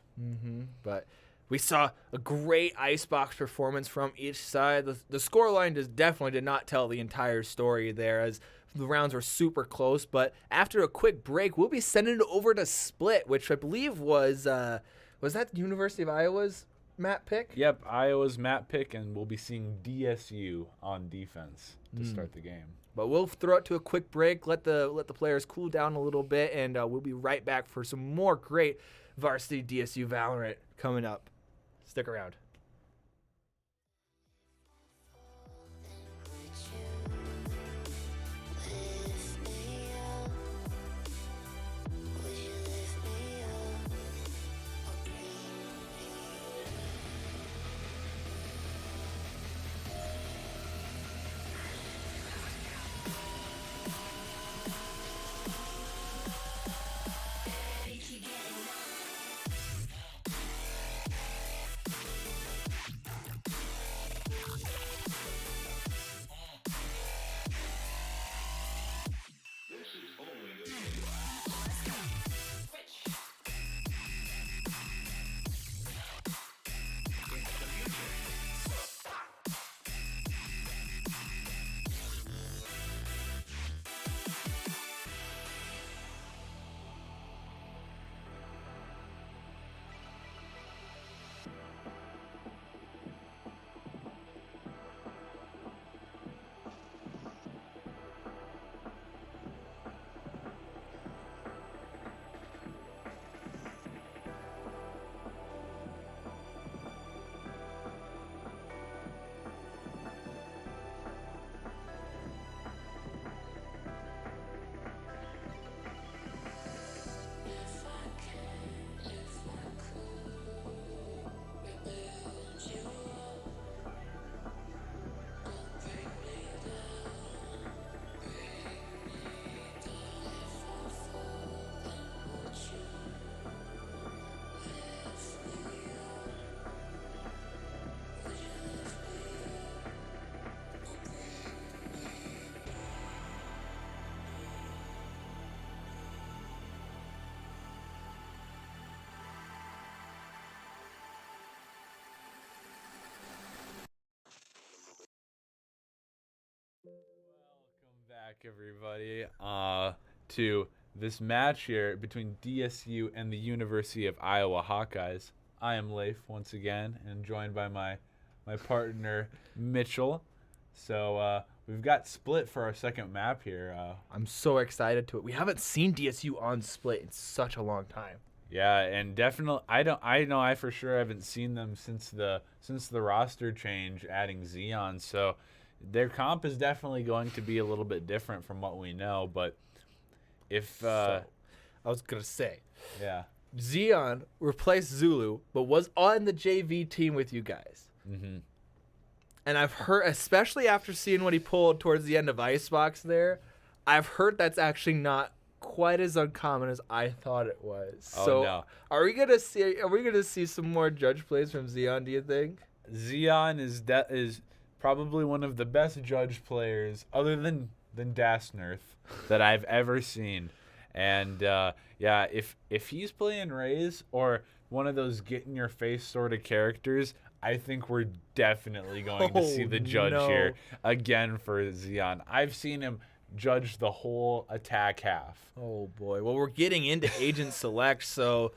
But We saw a great Icebox performance from each side. The scoreline definitely did not tell the entire story there, as the rounds were super close. But after a quick break, we'll be sending it over to Split, which I believe was that the University of Iowa's map pick? Yep, Iowa's map pick, and we'll be seeing DSU on defense to start the game. But we'll throw it to a quick break, let the players cool down a little bit, and we'll be right back for some more great varsity DSU Valorant coming up. Stick around. Welcome back, everybody, to this match here between DSU and the University of Iowa Hawkeyes. I am Leif once again, and joined by my partner Mitchell. So we've got Split for our second map here. I'm so excited to it. We haven't seen DSU on Split in such a long time. Yeah, and definitely, I for sure haven't seen them since the roster change, adding Xeon. So their comp is definitely going to be a little bit different from what we know. But if I was gonna say, yeah, Xeon replaced Zulu, but was on the JV team with you guys. mm-hmm. And I've heard, especially after seeing what he pulled towards the end of Icebox there, I've heard that's actually not quite as uncommon as I thought it was. Oh, so no. Are we gonna see some more judge plays from Xeon, do you think? Xeon is probably one of the best judge players, other than Dasnerth, that I've ever seen. And yeah, if he's playing Raze or one of those get in your face sort of characters, I think we're definitely going to see the judge here again for Xeon. I've seen him judge the whole attack half. Oh boy. Well, we're getting into Agent Select, so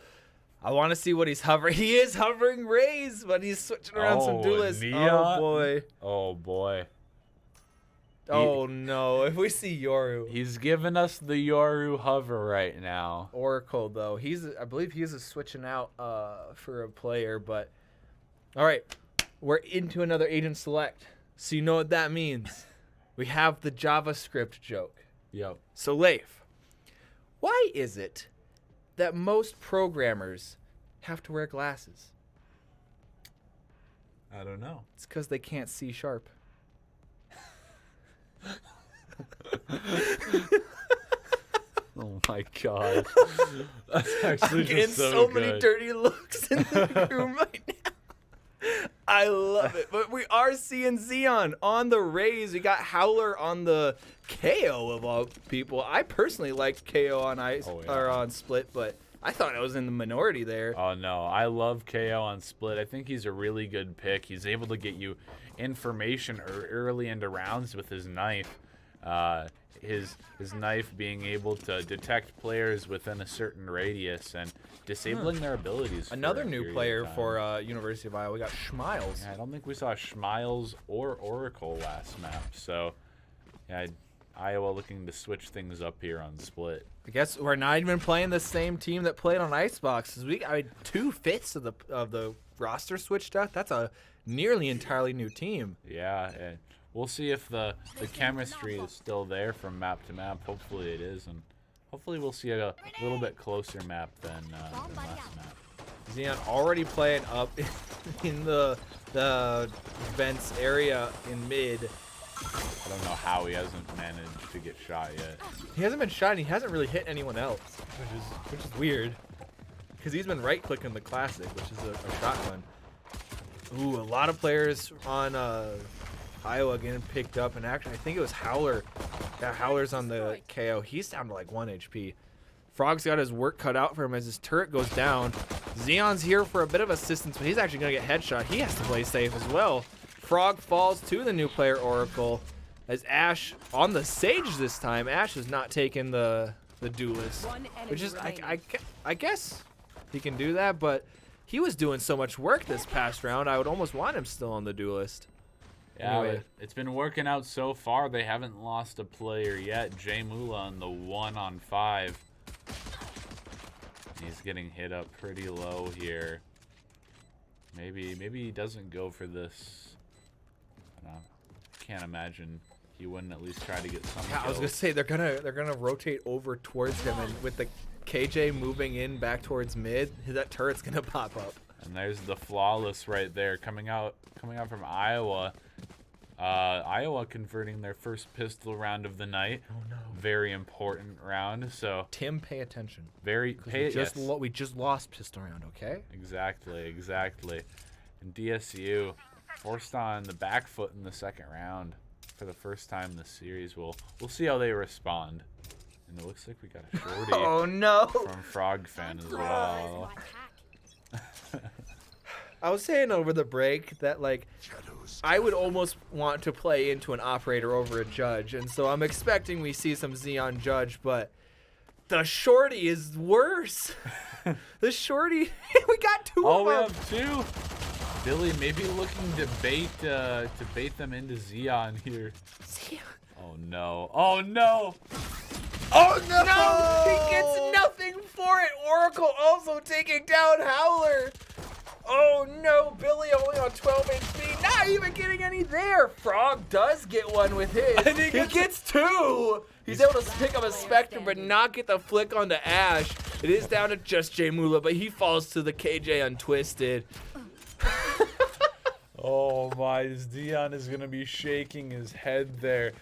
I want to see what he's hovering. He is hovering Raze, but he's switching around some duelists. Neon. Oh boy. Oh boy. Oh no. If we see Yoru. He's giving us the Yoru hover right now. Oracle though. I believe he's switching out for a player, but all right. We're into another Agent Select. So you know what that means. We have the JavaScript joke. Yep. So Leif, why is it that most programmers have to wear glasses? I don't know. It's because they can't see sharp. Oh my god. That's actually I'm getting just so good. many dirty looks in the room right now. I love it. But we are seeing Xeon on the Raze. We got Howler on the KO of all people. I personally liked KO on or on Split, but I thought I was in the minority there. Oh no, I love KO on split. I think he's a really good pick. He's able to get you information early into rounds with his knife. His knife being able to detect players within a certain radius and disabling their abilities. Another for a new period player of time. for University of Iowa. We got Schmiles. Yeah, I don't think we saw Schmiles or Oracle last map. So, yeah, Iowa looking to switch things up here on split. I guess we're not even playing the same team that played on Icebox. I mean, 2/5 of the roster switched out. That's a nearly entirely new team. Yeah, and we'll see if the chemistry is still there from map to map. Hopefully it is, and hopefully we'll see a little bit closer map than last map. Xeon already playing up in the vents area in mid. I don't know how he hasn't managed to get shot yet. He hasn't been shot and he hasn't really hit anyone else, which is weird. Because he's been right-clicking the classic, which is a shotgun. Ooh, a lot of players on Iowa getting picked up, and actually I think it was Howler. Yeah, Howler's on the KO. He's down to like 1 HP. Frog's got his work cut out for him as his turret goes down. Xeon's here for a bit of assistance, but he's actually going to get headshot. He has to play safe as well. Frog falls to the new player Oracle as Ash on the Sage this time. Ash is not taking the duelist, which is I guess he can do that, but he was doing so much work this past round. I would almost want him still on the duelist. Yeah, Anyway. but it's been working out so far. They haven't lost a player yet. Jay Mula on the 1-on-5. He's getting hit up pretty low here. Maybe he doesn't go for this. I don't know. Can't imagine he wouldn't at least try to get some. Yeah, I was gonna say they're gonna rotate over towards him, and with the KJ moving in back towards mid, that turret's gonna pop up. And there's the flawless right there coming out from Iowa. Iowa converting their first pistol round of the night. Oh no! Very important round. So Tim, pay attention. we just lost pistol round. Okay. Exactly. And DSU forced on the back foot in the second round for the first time this series. We'll see how they respond. And it looks like we got a shorty Oh no! from Frog Fan as well. I was saying over the break that like I would almost want to play into an operator over a judge, and so I'm expecting we see some Xeon judge, but the shorty is worse. The shorty, we got two Oh, we of them. have two. Billy maybe looking to bait them into Xeon here. Oh no! Oh no! Oh no! No! He gets nothing for it. Oracle also taking down Howler. Oh no, Billy only on 12 HP, not even getting any there. Frog does get one with his. And he gets two. He's able to pick up a Spectre but not get the flick onto Ash. It is down to just Jay Mula, but he falls to the KJ Untwisted. Oh my, Xeon is gonna be shaking his head there.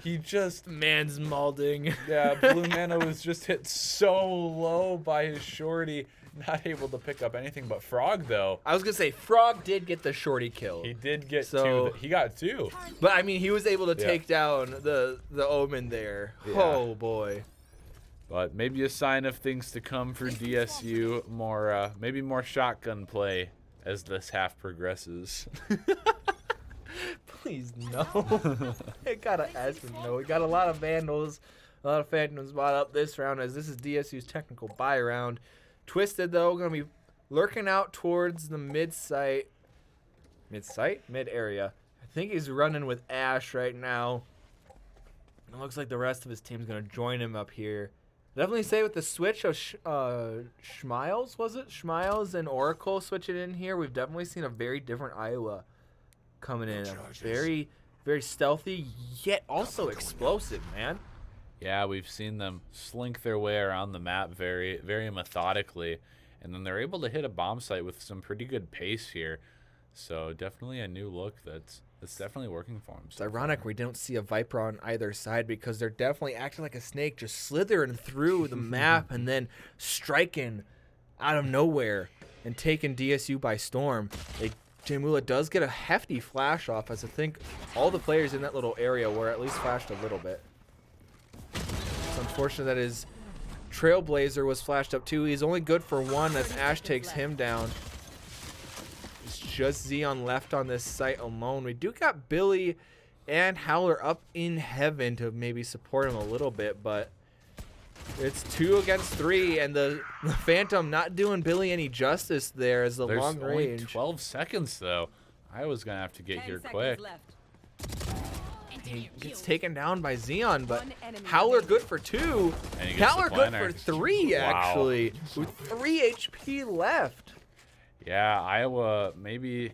He just, Man's malding. yeah, Blue Nano was just hit so low by his shorty. Not able to pick up anything but Frog, though. I was going to say, Frog did get the shorty kill. He did get So- two. He got two. But, I mean, he was able to Yeah. take down the Omen there. Yeah. Oh, boy. But maybe a sign of things to come for DSU. Maybe more shotgun play as this half progresses. Please, no. I gotta ask him, no. We got a lot of Vandals. A lot of Phantoms bought up this round as this is DSU's technical buy round. Twisted, though, going to be lurking out towards the mid-site. Mid-site? Mid-area. I think he's running with Ash right now. It looks like the rest of his team's going to join him up here. Definitely say with the switch of Schmiles, was it? Schmiles and Oracle switching in here. We've definitely seen a very different Iowa coming in. Very, very stealthy, yet also explosive, man. Yeah, we've seen them slink their way around the map very, very methodically, and then they're able to hit a bomb site with some pretty good pace here. So definitely a new look that's definitely working for them. It's ironic we don't see a Viper on either side because they're definitely acting like a snake, just slithering through the map and then striking out of nowhere and taking DSU by storm. Jamula does get a hefty flash off, as I think all the players in that little area were at least flashed a little bit. It's unfortunate that his Trailblazer was flashed up too. He's only good for one as Ash takes him down. It's just Xeon left on this site alone. We do got Billy and Howler up in heaven to maybe support him a little bit, but it's 2 against 3, and the Phantom not doing Billy any justice there as the There's long only range. 12 seconds though. I was gonna have to get here quick. He gets taken down by Xeon, but Howler good for 2. And he gets the Howler good planner. for 3 actually, with 3 HP left. Yeah, Iowa maybe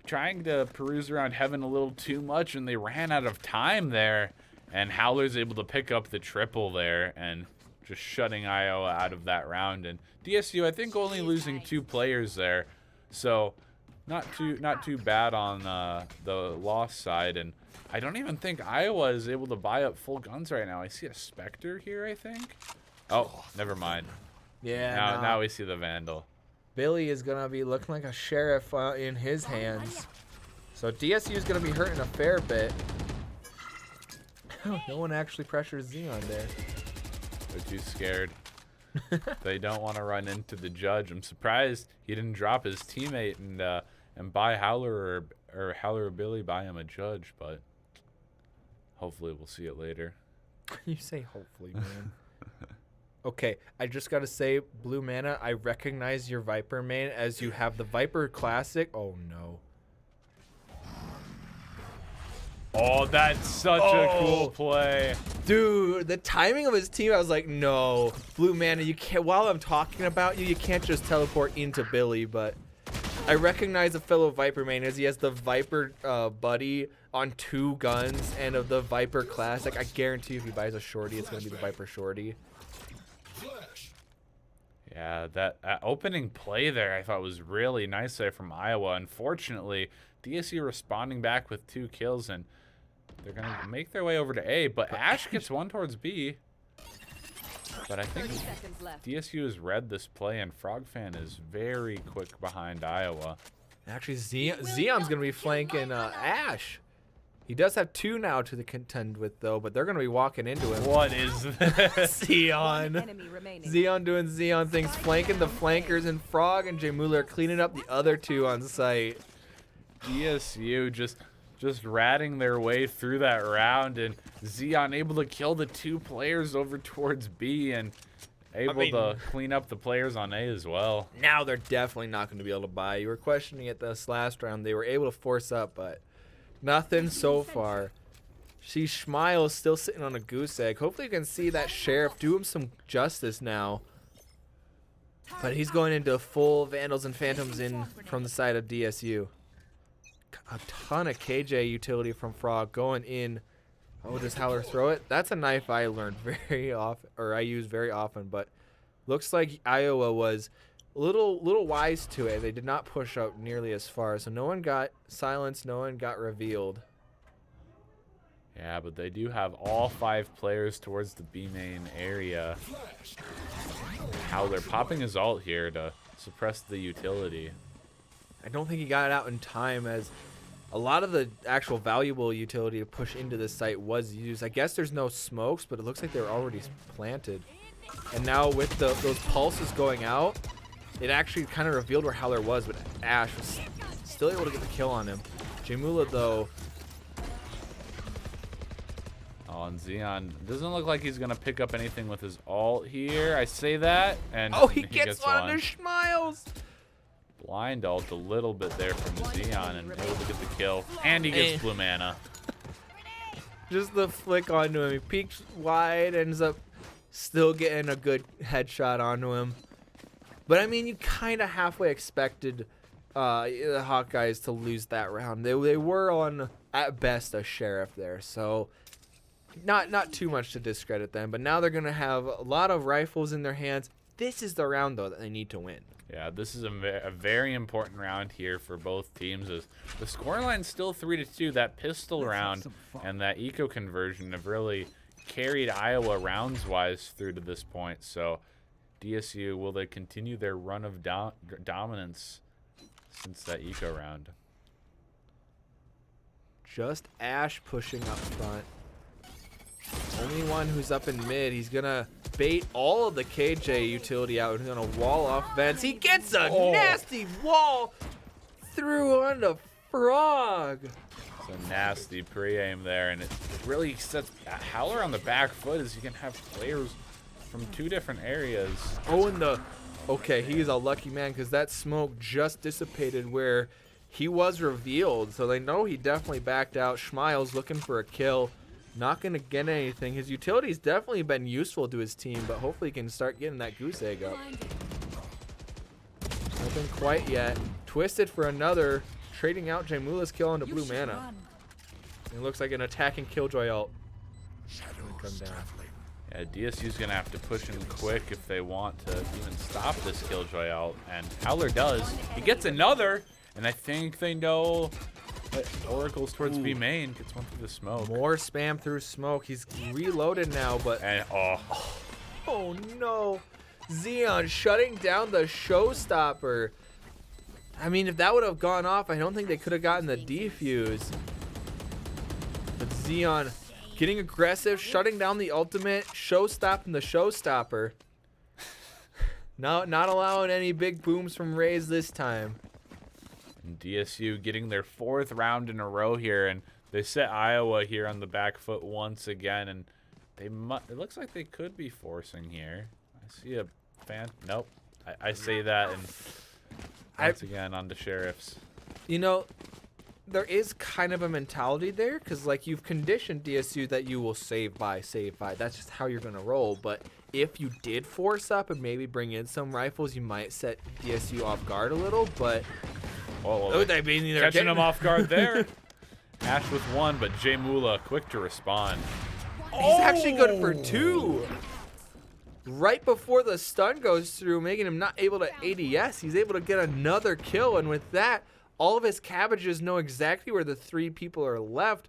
trying to peruse around heaven a little too much, and they ran out of time there. And Howler's able to pick up the triple there and just shutting Iowa out of that round. And DSU, I think, only losing 2 players there, so not too bad on the loss side. And I don't even think Iowa is able to buy up full guns right now. I see a Spectre here, I think. Oh, never mind. Yeah. Now we see the Vandal. Billy is gonna be looking like a sheriff in his hands, so DSU is gonna be hurting a fair bit. No one actually pressures Xeon there. They're too scared. They don't want to run into the judge. I'm surprised he didn't drop his teammate and buy Howler or Howler or Billy buy him a judge, but hopefully we'll see it later. You say hopefully, man. Okay, I just gotta say, Blue Mana, I recognize your Viper main as you have the Viper Classic. Oh no. Oh, that's such a cool play. Dude, the timing of his team, I was like, no. Blue Mana, you can't, while I'm talking about you, you can't just teleport into Billy, but I recognize a fellow Viper main as he has the Viper buddy on 2 guns and of the Viper Classic. I guarantee if he buys a shorty, it's gonna be the Viper shorty. Yeah, that opening play there I thought was really nice there from Iowa. Unfortunately, DSU responding back with 2 kills, and they're going to make their way over to A, but Ash gets one towards B. But I think DSU has read this play, and FrogFan is very quick behind Iowa. Actually, Xeon's going to be flanking Ash. He does have 2 now to contend with, though, but they're going to be walking into him. What is this? Xeon doing Xeon things, flanking the flankers, and Frog and J-Muller cleaning up the other 2 on site. DSU just ratting their way through that round, and Xeon able to kill the 2 players over towards B and able to clean up the players on A as well. Now they're definitely not going to be able to buy. You were questioning it this last round. They were able to force up, but nothing so far. See, Schmeil is still sitting on a goose egg. Hopefully you can see that Sheriff do him some justice now. But he's going into full Vandals and Phantoms in from the side of DSU. A ton of KJ utility from Frog going in. Oh, does Howler throw it? That's a knife I learned very often, or I use very often, but looks like Iowa was a little wise to it. They did not push up nearly as far, so no one got silenced, no one got revealed. Yeah, but they do have all 5 players towards the B main area. Howler popping his ult here to suppress the utility. I don't think he got it out in time, as a lot of the actual valuable utility to push into this site was used. I guess there's no smokes, but it looks like they were already planted. And now with those pulses going out, it actually kind of revealed where Howler was, but Ash was still able to get the kill on him. J-Mula, though. Oh, and Xeon doesn't look like he's going to pick up anything with his ult here. I say that, and Oh, he gets one of the Schmiles. Blind ult a little bit there from Xeon and able to get the kill. And he gets blue mana. Just the flick onto him. He peeks wide, ends up still getting a good headshot onto him. But, I mean, you kind of halfway expected the Hawkeyes to lose that round. They were on, at best, a Sheriff there. So, not too much to discredit them. But now they're going to have a lot of rifles in their hands. This is the round, though, that they need to win. Yeah, this is a very important round here for both teams. As the scoreline's still 3-2. That pistol round and that eco conversion have really carried Iowa rounds-wise through to this point. So, DSU, will they continue their run of dominance since that eco round? Just Ash pushing up front. Only one who's up in mid. He's going to bait all of the KJ utility out. He's gonna wall off vents. He gets a nasty wall through onto Frog. It's a nasty pre-aim there, and it really sets Howler on the back foot as you can have players from 2 different areas. Oh, and okay, he's a lucky man because that smoke just dissipated where he was revealed. So they know he definitely backed out. Schmiles looking for a kill. Not going to get anything. His utility's definitely been useful to his team, but hopefully he can start getting that goose egg up. Nothing quite yet. Twisted for another. Trading out Jamula's kill onto blue mana. It looks like an attacking Killjoy ult. Come down. Yeah, DSU's going to have to push in quick if they want to even stop this Killjoy ult. And Howler does. He gets another, and I think they know that Oracle's towards B main. Gets one through the smoke. More spam through smoke. He's reloaded now, but... And, Oh, no. Xeon shutting down the showstopper. I mean, if that would have gone off, I don't think they could have gotten the defuse. But Xeon getting aggressive, shutting down the ultimate, showstopping the showstopper. Not allowing any big booms from Raze this time. And DSU getting their 4th round in a row here, and they set Iowa here on the back foot once again, and it looks like they could be forcing here. I see a fan. Nope. I say that, and once again on the Sheriffs. You know, there is kind of a mentality there because, like, you've conditioned DSU that you will save by. That's just how you're going to roll. But if you did force up and maybe bring in some rifles, you might set DSU off guard a little. But they catching them off guard there. Ash with 1, but Jamula quick to respond. He's actually good for 2. Right before the stun goes through, making him not able to ADS, he's able to get another kill. And with that, all of his cabbages know exactly where the 3 people are left.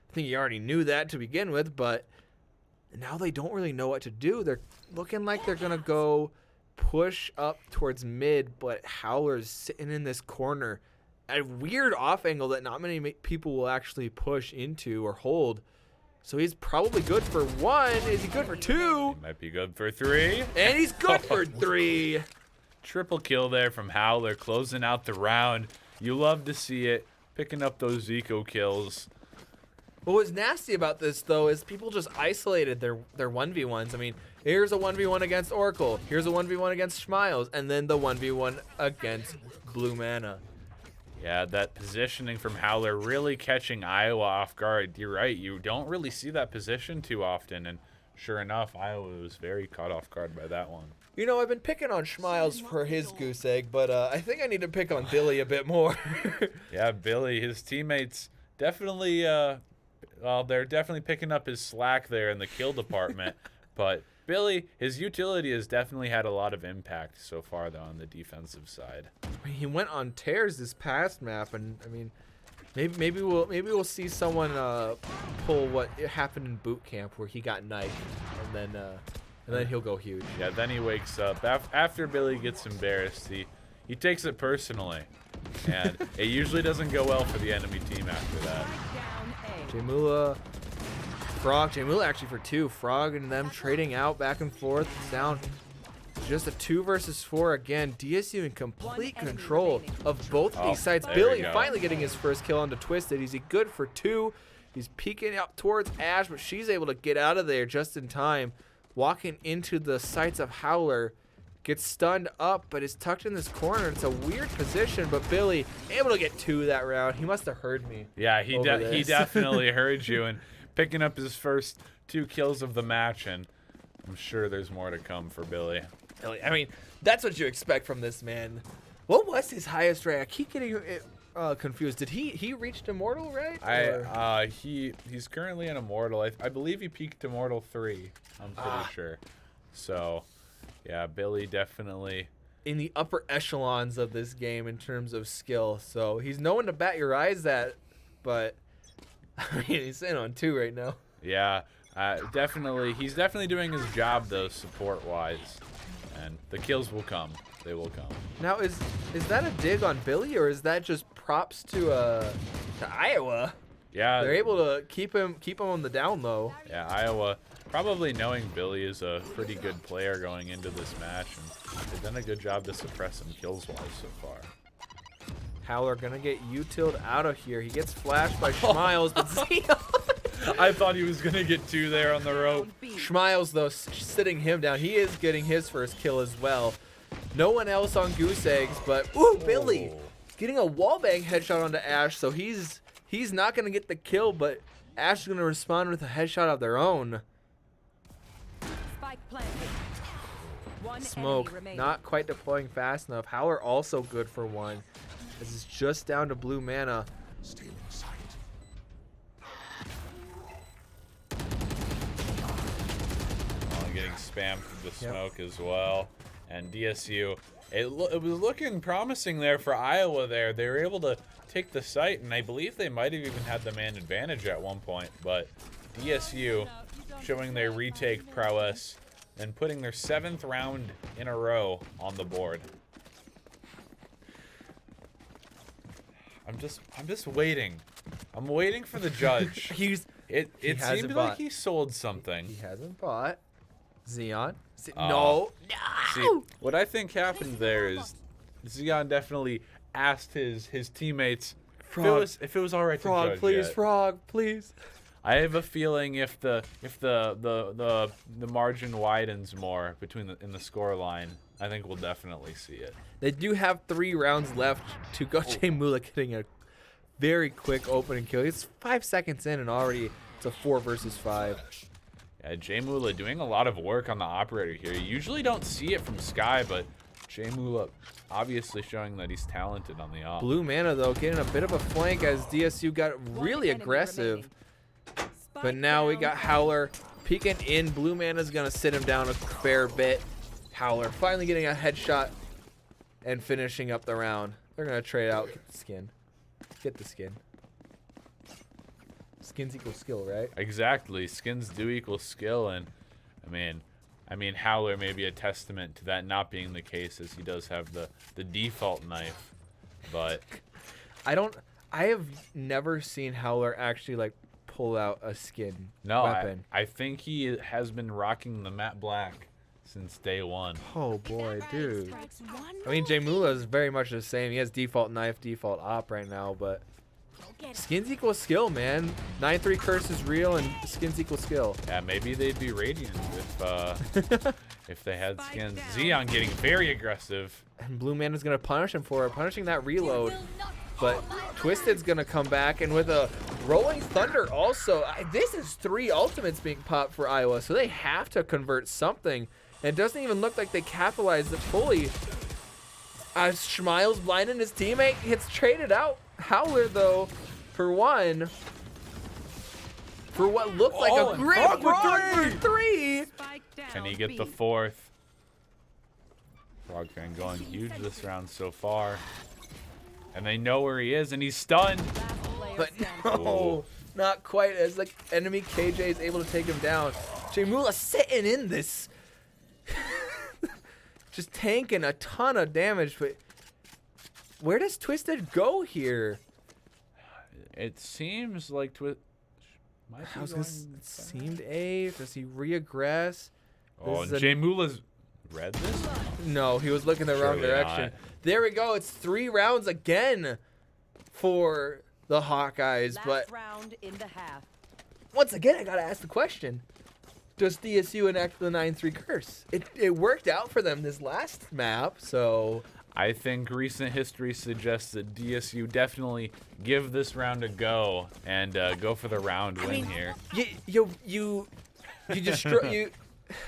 I think he already knew that to begin with, but now they don't really know what to do. They're looking like they're going to go push up towards mid, but Howler's sitting in this corner. A weird off angle that not many people will actually push into or hold. So he's probably good for 1. Is he good for 2? He might be good for 3. And he's good for 3. Triple kill there from Howler, closing out the round. You love to see it, picking up those eco kills. What was nasty about this, though, is people just isolated their 1v1s. I mean, here's a 1v1 against Oracle. Here's a 1v1 against Schmiles. And then the 1v1 against Blue Mana. Yeah, that positioning from Howler really catching Iowa off guard. You're right. You don't really see that position too often. And sure enough, Iowa was very caught off guard by that one. You know, I've been picking on Schmiles for his goose egg, but I think I need to pick on Billy a bit more. Yeah, Billy, his teammates definitely, they're definitely picking up his slack there in the kill department. But Billy, his utility has definitely had a lot of impact so far, though, on the defensive side. He went on tears this past map, and I mean, maybe we'll see someone pull what happened in boot camp where he got knifed, and then he'll go huge. Yeah, then he wakes up after Billy gets embarrassed. He takes it personally, and it usually doesn't go well for the enemy team after that. Jamula, Frog, Jamula actually for 2. Frog and them trading out back and forth. It's down just a 2 versus 4 again. DSU in complete control of both these sides. Billy finally getting his first kill onto Twisted. He's good for 2. He's peeking up towards Ash, but she's able to get out of there just in time. Walking into the sights of Howler. Gets stunned up, but is tucked in this corner. It's a weird position, but Billy able to get 2 that round. He must have heard me. Yeah, he definitely heard you, and picking up his first 2 kills of the match, and I'm sure there's more to come for Billy. I mean, that's what you expect from this man. What was his highest rank? I keep getting confused. Did he reached Immortal, right? He's currently an Immortal. I believe he peaked Immortal 3. I'm pretty sure. So, yeah, Billy definitely in the upper echelons of this game in terms of skill. So he's no one to bat your eyes at, but I mean, he's in on 2 right now. Yeah, definitely. He's definitely doing his job though, support-wise, and the kills will come. They will come. Now, is that a dig on Billy, or is that just props to Iowa? Yeah. They're able to keep him on the down low. Yeah, Iowa, probably knowing Billy is a pretty good player going into this match, and they've done a good job to suppress him kills-wise so far. Howler gonna get utiled out of here. He gets flashed by Schmiles, but Zeon. I thought he was going to get 2 there on the rope. Schmiles, though, sitting him down. He is getting his first kill as well. No one else on Goose Eggs, but ooh, Billy getting a wallbang headshot onto Ash, so he's not gonna get the kill, but Ash is gonna respond with a headshot of their own. Spike planted. One Smoke enemy remaining. not quite deploying fast enough. Howler also good for 1. This is just down to blue mana. Stealing sight. Getting spammed with the smoke as well. And DSU, it was looking promising there for Iowa there. They were able to take the site, and I believe they might have even had the man advantage at one point. But DSU showing their retake prowess and putting their 7th round in a row on the board. I'm just waiting. I'm waiting for the judge. It hasn't seemed bought. like he sold something. He hasn't bought. Zeon. Oh. No. See, what I think happened there is Zeon definitely asked his teammates if it was all right to Frog, judge please, yet. Frog, please. I have a feeling if the margin widens more in the score line, I think we'll definitely see it. They do have 3 rounds left to go. Jay Mula getting a very quick opening kill. It's 5 seconds in and already it's a 4 versus 5. Yeah, Jay Mula doing a lot of work on the operator here. You usually don't see it from Sky, but Jay Mula obviously showing that he's talented on the off. Blue mana though getting a bit of a flank as DSU got really aggressive. But now we got Howler peeking in. Blue mana's gonna sit him down a fair bit. Howler finally getting a headshot and finishing up the round. They're gonna trade out. Get the skin. Get the skin. Skins equal skill, right? Exactly. Skins do equal skill, and I mean Howler may be a testament to that not being the case, as he does have the default knife. But I have never seen Howler actually like pull out a skin weapon. I think he has been rocking the matte black since day 1. Oh boy, dude. I mean, Jay Mula is very much the same. He has default knife, default op right now, but skins equal skill, man. 9-3 curse is real, and skins equal skill. Yeah, maybe they'd be radiant if they had skins. Zeon getting very aggressive. And Blue Man is gonna punish him for it, punishing that reload. But Twisted's gonna come back, and with a Rolling Thunder also. This is 3 ultimates being popped for Iowa, so they have to convert something. And it doesn't even look like they capitalized it fully. As Schmiles blinding his teammate, gets traded out. Howler, though, for 1, for what looked like a great frog for 3. Can he get the 4th? Frog fan going huge this round so far. And they know where he is, and he's stunned. But no, not quite, as like enemy KJ is able to take him down. Jay Mula sitting in this. Just tanking a ton of damage, but where does Twisted go here? It seems like It seemed A. Does he re-aggress? Oh, and Jay Mula's read this? No, he was looking the wrong Surely direction. not. There we go. It's 3 rounds again for the Hawkeyes. But round in the half. once again, I gotta ask the question: does DSU enact the 9-3 curse? It worked out for them this last map, so I think recent history suggests that DSU definitely give this round a go and go for the round win here. You destroy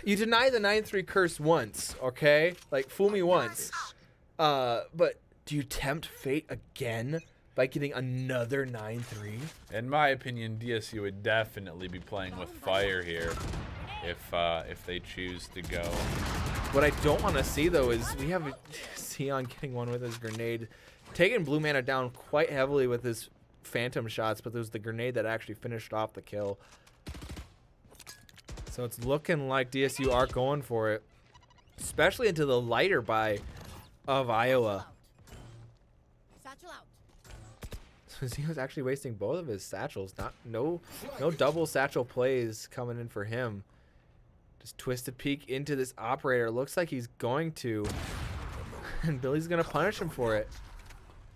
you deny the 9-3 curse once, okay? Like fool me once. But do you tempt fate again by getting another 9-3? In my opinion, DSU would definitely be playing with fire here if they choose to go. What I don't want to see though is we have Sion getting one with his grenade, taking Blue Mana down quite heavily with his phantom shots, but it was the grenade that actually finished off the kill. So it's looking like DSU are going for it, especially into the lighter buy of Iowa. So he was actually wasting both of his satchels. No double satchel plays coming in for him. Just twisted peek into this operator. Looks like he's going to. And Billy's going to punish him for it.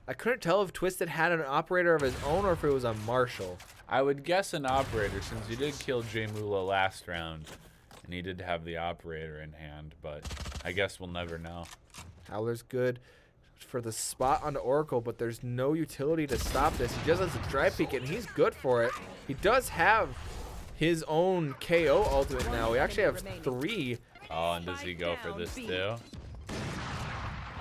I couldn't tell if Twisted had an operator of his own or if it was a Marshall. I would guess an operator since he did kill J Mula last round. And he did have the operator in hand, but I guess we'll never know. Howler's good for the spot on the Oracle, but there's no utility to stop this. He just has a dry peek, and he's good for it. He does have his own KO ultimate now. He actually has 3. Oh, and does he go for this too?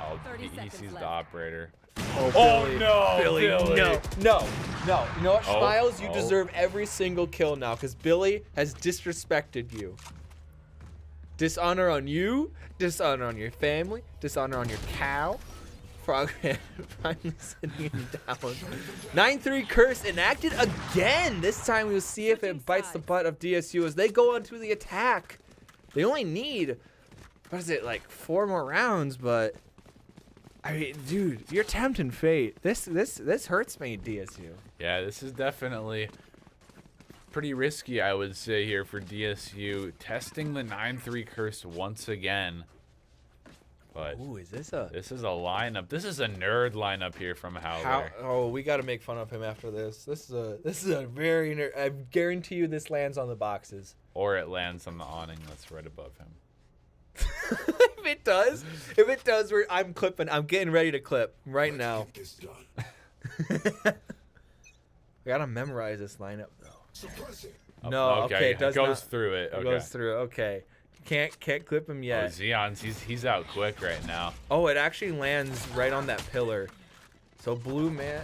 Oh, he sees the operator. Oh, Billy. No, Billy, Billy. no. You know what, Oh, Smiles? You oh. deserve every single kill now because Billy has disrespected you. Dishonor on you, dishonor on your family, dishonor on your cow. Frogman finally sitting him down. 9-3 curse enacted again. This time we'll see if it bites the butt of DSU as they go onto the attack. They only need, what is it, like 4 more rounds, but I mean, dude, you're tempting fate. This hurts me, DSU. Yeah, this is definitely pretty risky, I would say, here for DSU. Testing the 9-3 curse once again. But Ooh, is this a... this is a lineup. This is a nerd lineup here from Howler. Oh, we got to make fun of him after this. This is a very nerd. I guarantee you this lands on the boxes. Or it lands on the awning that's right above him. If it does, I'm clipping. I'm getting ready to clip right now. Get this done. I gotta memorize this lineup though. Suppress it. No, okay, it does goes not. through it. It Okay. goes through. Okay, can't clip him Oh, yet. Xeon's he's out quick right now. Oh, it actually lands right on that pillar. So Blue Man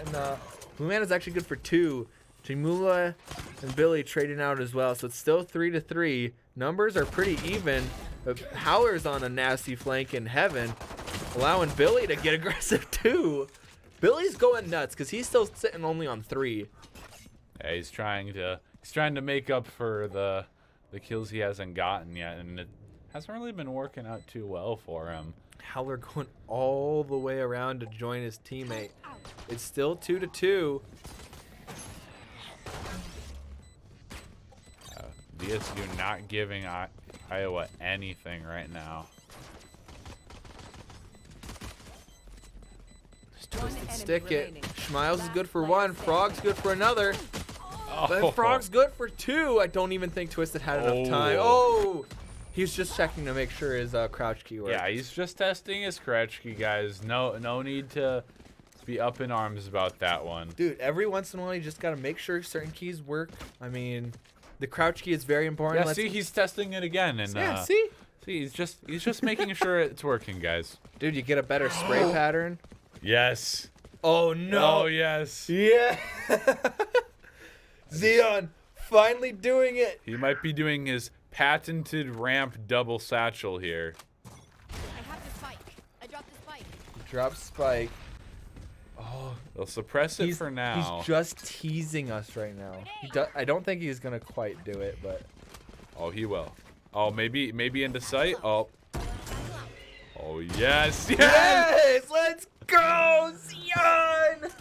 is actually good for 2. Jimula and Billy trading out as well. So it's still 3-3. Numbers are pretty even. But Howler's on a nasty flank in heaven, allowing Billy to get aggressive too. Billy's going nuts because he's still sitting only on 3. Yeah, he's trying to make up for the kills he hasn't gotten yet, and it hasn't really been working out too well for him. Howler going all the way around to join his teammate. It's still 2-2. DSU not giving Iowa anything right now. Stick it. Schmiles is good for 1. Frog's good for another. Oh. But Frog's good for 2. I don't even think Twisted had enough time. Oh! He's just checking to make sure his crouch key works. Yeah, he's just testing his crouch key, guys. No need to be up in arms about that one. Dude, every once in a while you just gotta make sure certain keys work. I mean, the crouch key is very important. Yeah, see, he's testing it again, and yeah, see, he's just making sure it's working, guys. dude, you get a better spray pattern. Yes. Oh no! Oh yes. Yeah. Xeon finally doing it. He might be doing his patented ramp double satchel here. I have the spike. I dropped the spike. Drop spike. Oh, They'll suppress it for now. He's just teasing us right now. I don't think he's gonna quite do it, but Oh, he will. Oh, maybe into sight. Oh. Oh yes, yes. yes, let's go, Xeon!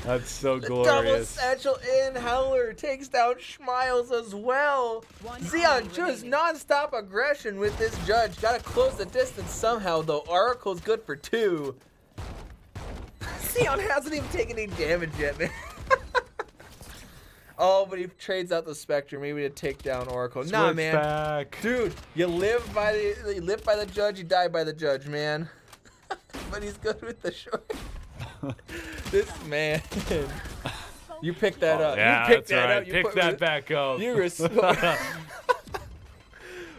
That's so Double glorious. satchel in. Howler takes down Schmiles as well. Xeon just non-stop aggression with this judge. Gotta close the distance somehow, though. Oracle's good for 2. Xeon hasn't even taken any damage yet, man. Oh, but he trades out the Spectre maybe to take down Oracle. Nah, man. Back. Dude, you live by the judge, you die by the judge, man. But he's good with the short. This man. You picked that up. Yeah, you picked that's that right. up. You Pick put that back up. You respect.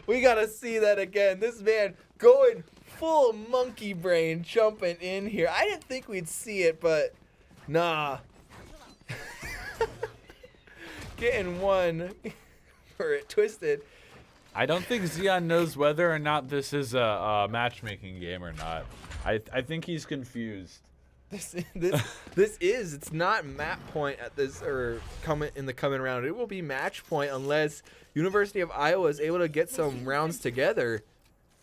We gotta see that again. This man going full monkey brain jumping in here. I didn't think we'd see it, but nah. Getting 1 for it Twisted. I don't think Xeon knows whether or not this is a matchmaking game or not. I think he's confused. It's not map point at this or coming round. It will be match point unless University of Iowa is able to get some rounds together.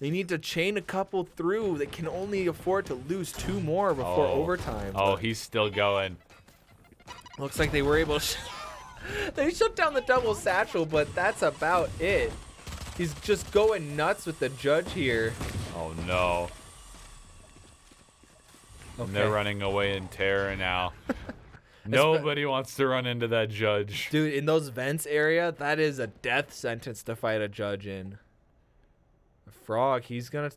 They need to chain a couple through. They can only afford to lose 2 more before overtime. Oh, he's still going. Looks like they were able to they shut down the double satchel, but that's about it. He's just going nuts with the judge here. Oh no. Okay. And they're running away in terror now. Nobody wants to run into that judge. Dude, in those vents area, that is a death sentence to fight a judge in. Frog, he's going to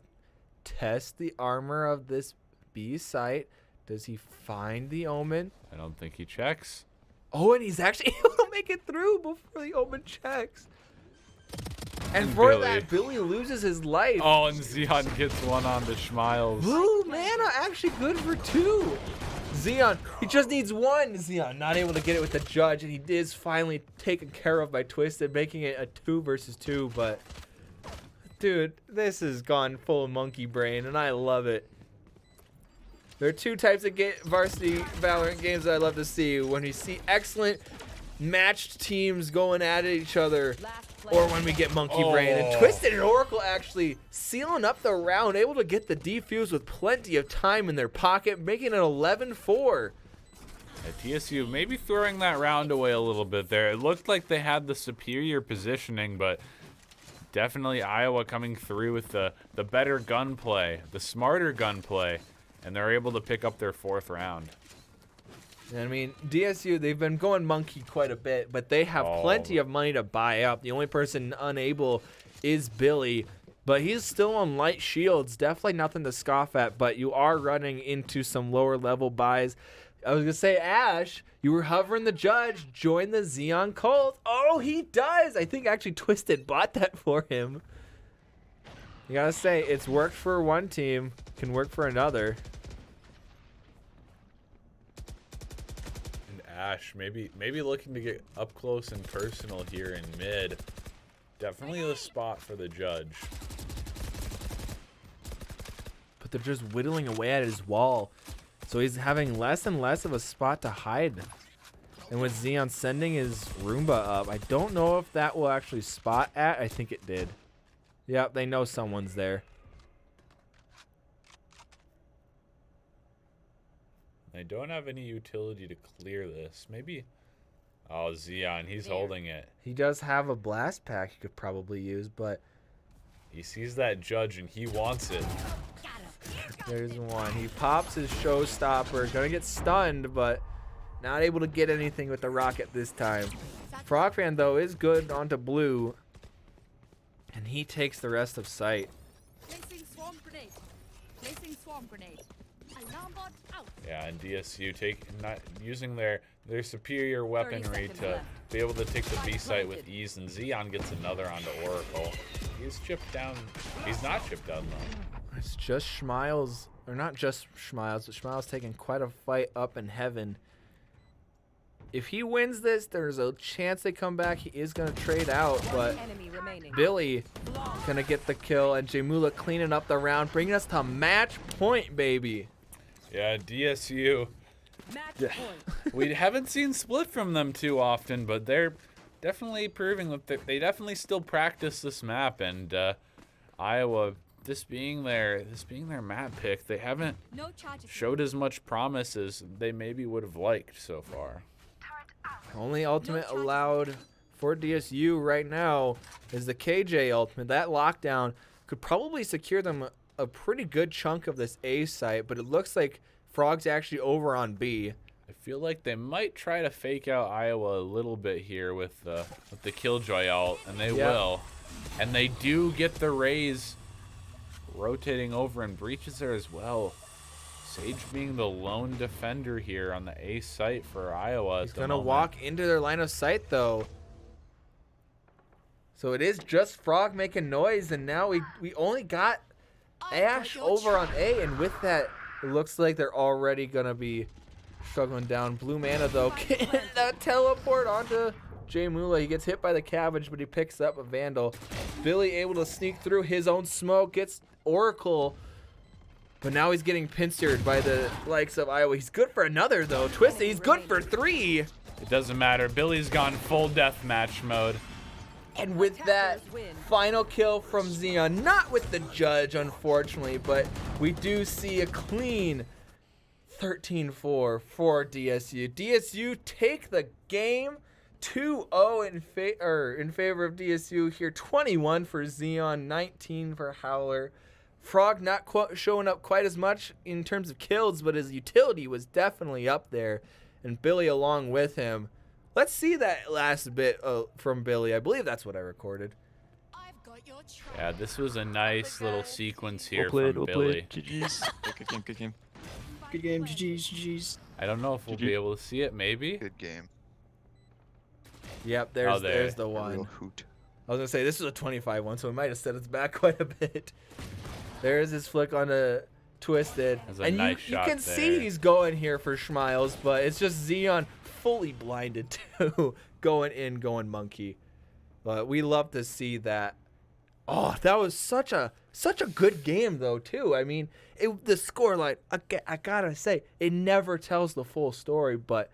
test the armor of this B site. Does he find the Omen? I don't think he checks. Oh, and he's actually able to make it through before the Omen checks. And for that, Billy loses his life. Oh, and Xeon gets one on the Schmiles. Blue mana actually good for 2. Xeon, he just needs 1. Xeon not able to get it with the judge, and he is finally taken care of by Twisted, making it a 2 versus 2. But, dude, this has gone full monkey brain, and I love it. There are 2 types of varsity Valorant games that I love to see. When you see excellent matched teams going at each other, or when we get monkey brain. And Twisted and Oracle actually sealing up the round, able to get the defuse with plenty of time in their pocket, making it 11-4. TSU maybe throwing that round away a little bit there. It looked like they had the superior positioning, but definitely Iowa coming through with the better gunplay, the smarter gunplay, and they're able to pick up their 4th round. I mean, DSU, they've been going monkey quite a bit, but they have plenty of money to buy up. The only person unable is Billy, but he's still on light shields. Definitely nothing to scoff at, but you are running into some lower level buys. I was going to say, Ash, you were hovering the judge. Join the Xeon cult. Oh, he does. I think actually Twisted bought that for him. You got to say, it's worked for one team, can work for another. Ash, maybe looking to get up close and personal here in mid. Definitely the spot for the judge. But they're just whittling away at his wall. So he's having less and less of a spot to hide. And with Xeon sending his Roomba up, I don't know if that will actually spot at. I think it did. Yep, they know someone's there. They don't have any utility to clear this. Maybe. Oh, Xeon, he's holding it. He does have a blast pack he could probably use, but He sees that judge and he wants it. there's one. He pops his showstopper. Gonna get stunned, but not able to get anything with the rocket this time. Frogfan, though, is good onto blue. And he takes the rest of sight. Placing swarm grenade. Placing swarm grenade. Alarm bot out. Yeah, and DSU not using their superior weaponry to be able to take the B site with ease, and Xeon gets another onto Oracle. He's chipped down. He's not chipped down though. It's just Schmiles, or not just Schmiles, but Schmiles taking quite a fight up in heaven. If he wins this, there's a chance they come back. He is going to trade out, but Billy going to get the kill, and Jamula cleaning up the round, bringing us to match point, baby. Yeah, DSU. We haven't seen split from them too often, but they're definitely proving that they definitely still practice this map, and Iowa, this being their map pick, they haven't showed as much promise as they maybe would have liked so far. Only ultimate allowed for DSU right now is the KJ ultimate. That lockdown could probably secure them a pretty good chunk of this A site, but it looks like Frog's actually over on B. I feel like they might try to fake out Iowa a little bit here with the Killjoy ult, and they will. And they do get the raise rotating over, and breaches there as well. Sage being the lone defender here on the A site for Iowa. He's going to walk into their line of sight, though. So it is just Frog making noise, and now we only got Ash over on A, and with that, it looks like they're already going to be struggling down. Blue mana, though, getting that teleport onto Jay Mula. He gets hit by the cabbage, but he picks up a Vandal. Billy able to sneak through his own smoke, gets Oracle, but now he's getting pincered by the likes of Iowa. He's good for another, though. Twisted, he's good for 3. It doesn't matter. Billy's gone full deathmatch mode. And with that final kill from Xeon, not with the judge, unfortunately, but we do see a clean 13-4 for DSU. DSU take the game 2-0 in favor of DSU here. 21 for Xeon, 19 for Howler. Frog not showing up quite as much in terms of kills, but his utility was definitely up there, and Billy along with him. Let's see that last bit from Billy. I believe that's what I recorded. Yeah, this was a nice little sequence here from Billy. GG's. Good game. Good game. GG's. I don't know if we'll be able to see it, maybe. Good game. Yep, there. there's the A real one. hoot. I was going to say, this is a 25 one, so it might have set us back quite a bit. There's his flick on a Twisted. That's a And nice you shot can there. see he's going here for Schmiles, but it's just Xeon fully blinded too, going monkey. But we love to see that. Oh, that was such a good game though too. I mean, the score line. I gotta say, it never tells the full story. But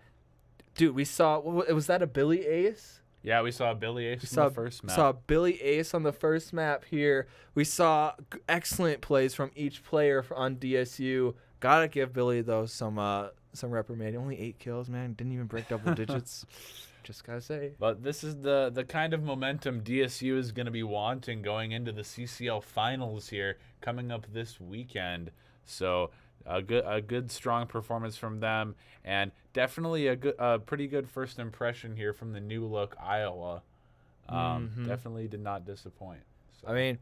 dude, we saw. Was that a Billy Ace? Yeah, we saw Billy Ace on the first map. Saw Billy Ace on the first map here. We saw excellent plays from each player on DSU. Gotta give Billy though some reprimand. Only 8 kills, man. Didn't even break double digits. Just gotta say. But this is the kind of momentum DSU is going to be wanting going into the CCL finals here coming up this weekend. So a good strong performance from them, and definitely a pretty good first impression here from the new look Iowa. Definitely did not disappoint. So. I mean,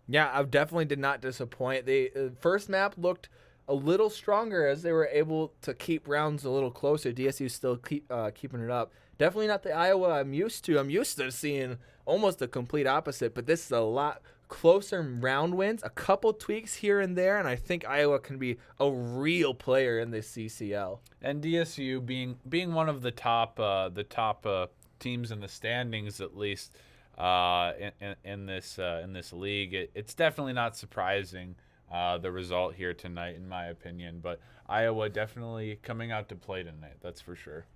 yeah, I definitely did not disappoint. The first map looked a little stronger as they were able to keep rounds a little closer. DSU still keeping it up. Definitely not the Iowa I'm used to. I'm used to seeing almost the complete opposite, but this is a lot closer round wins, a couple tweaks here and there, and I think Iowa can be a real player in this CCL. And DSU being one of the top teams in the standings, at least in this league, it's definitely not surprising the result here tonight, in my opinion. But Iowa definitely coming out to play tonight, that's for sure.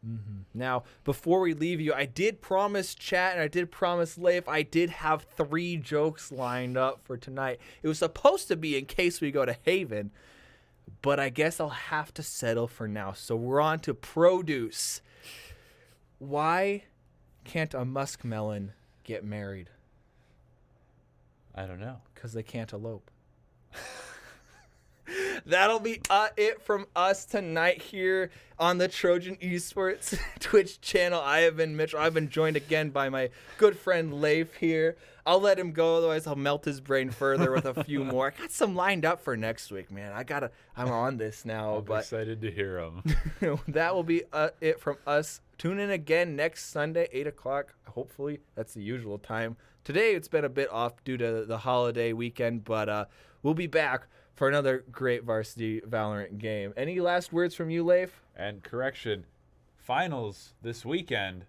Now, before we leave you, I did promise chat and I did promise Leif I did have 3 jokes lined up for tonight. It was supposed to be in case we go to Haven, but I guess I'll have to settle for now. So we're on to produce. Why can't a muskmelon get married? I don't know. Because they can't elope. That'll be it from us tonight here on the Trojan Esports Twitch channel. I have been Mitchell. I've been joined again by my good friend Leif here. I'll let him go, otherwise I'll melt his brain further with a few more. I got some lined up for next week, man. I'm on this now. I'm excited to hear them. That will be it from us. Tune in again next Sunday, 8 o'clock. Hopefully, that's the usual time. Today, it's been a bit off due to the holiday weekend, but we'll be back for another great varsity Valorant game. Any last words from you, Leif? And correction, finals this weekend.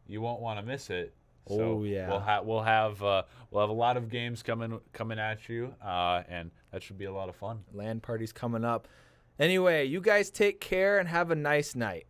You won't want to miss it. So Oh, yeah. we'll have a lot of games coming at you, and that should be a lot of fun. LAN parties coming up. Anyway, you guys take care and have a nice night.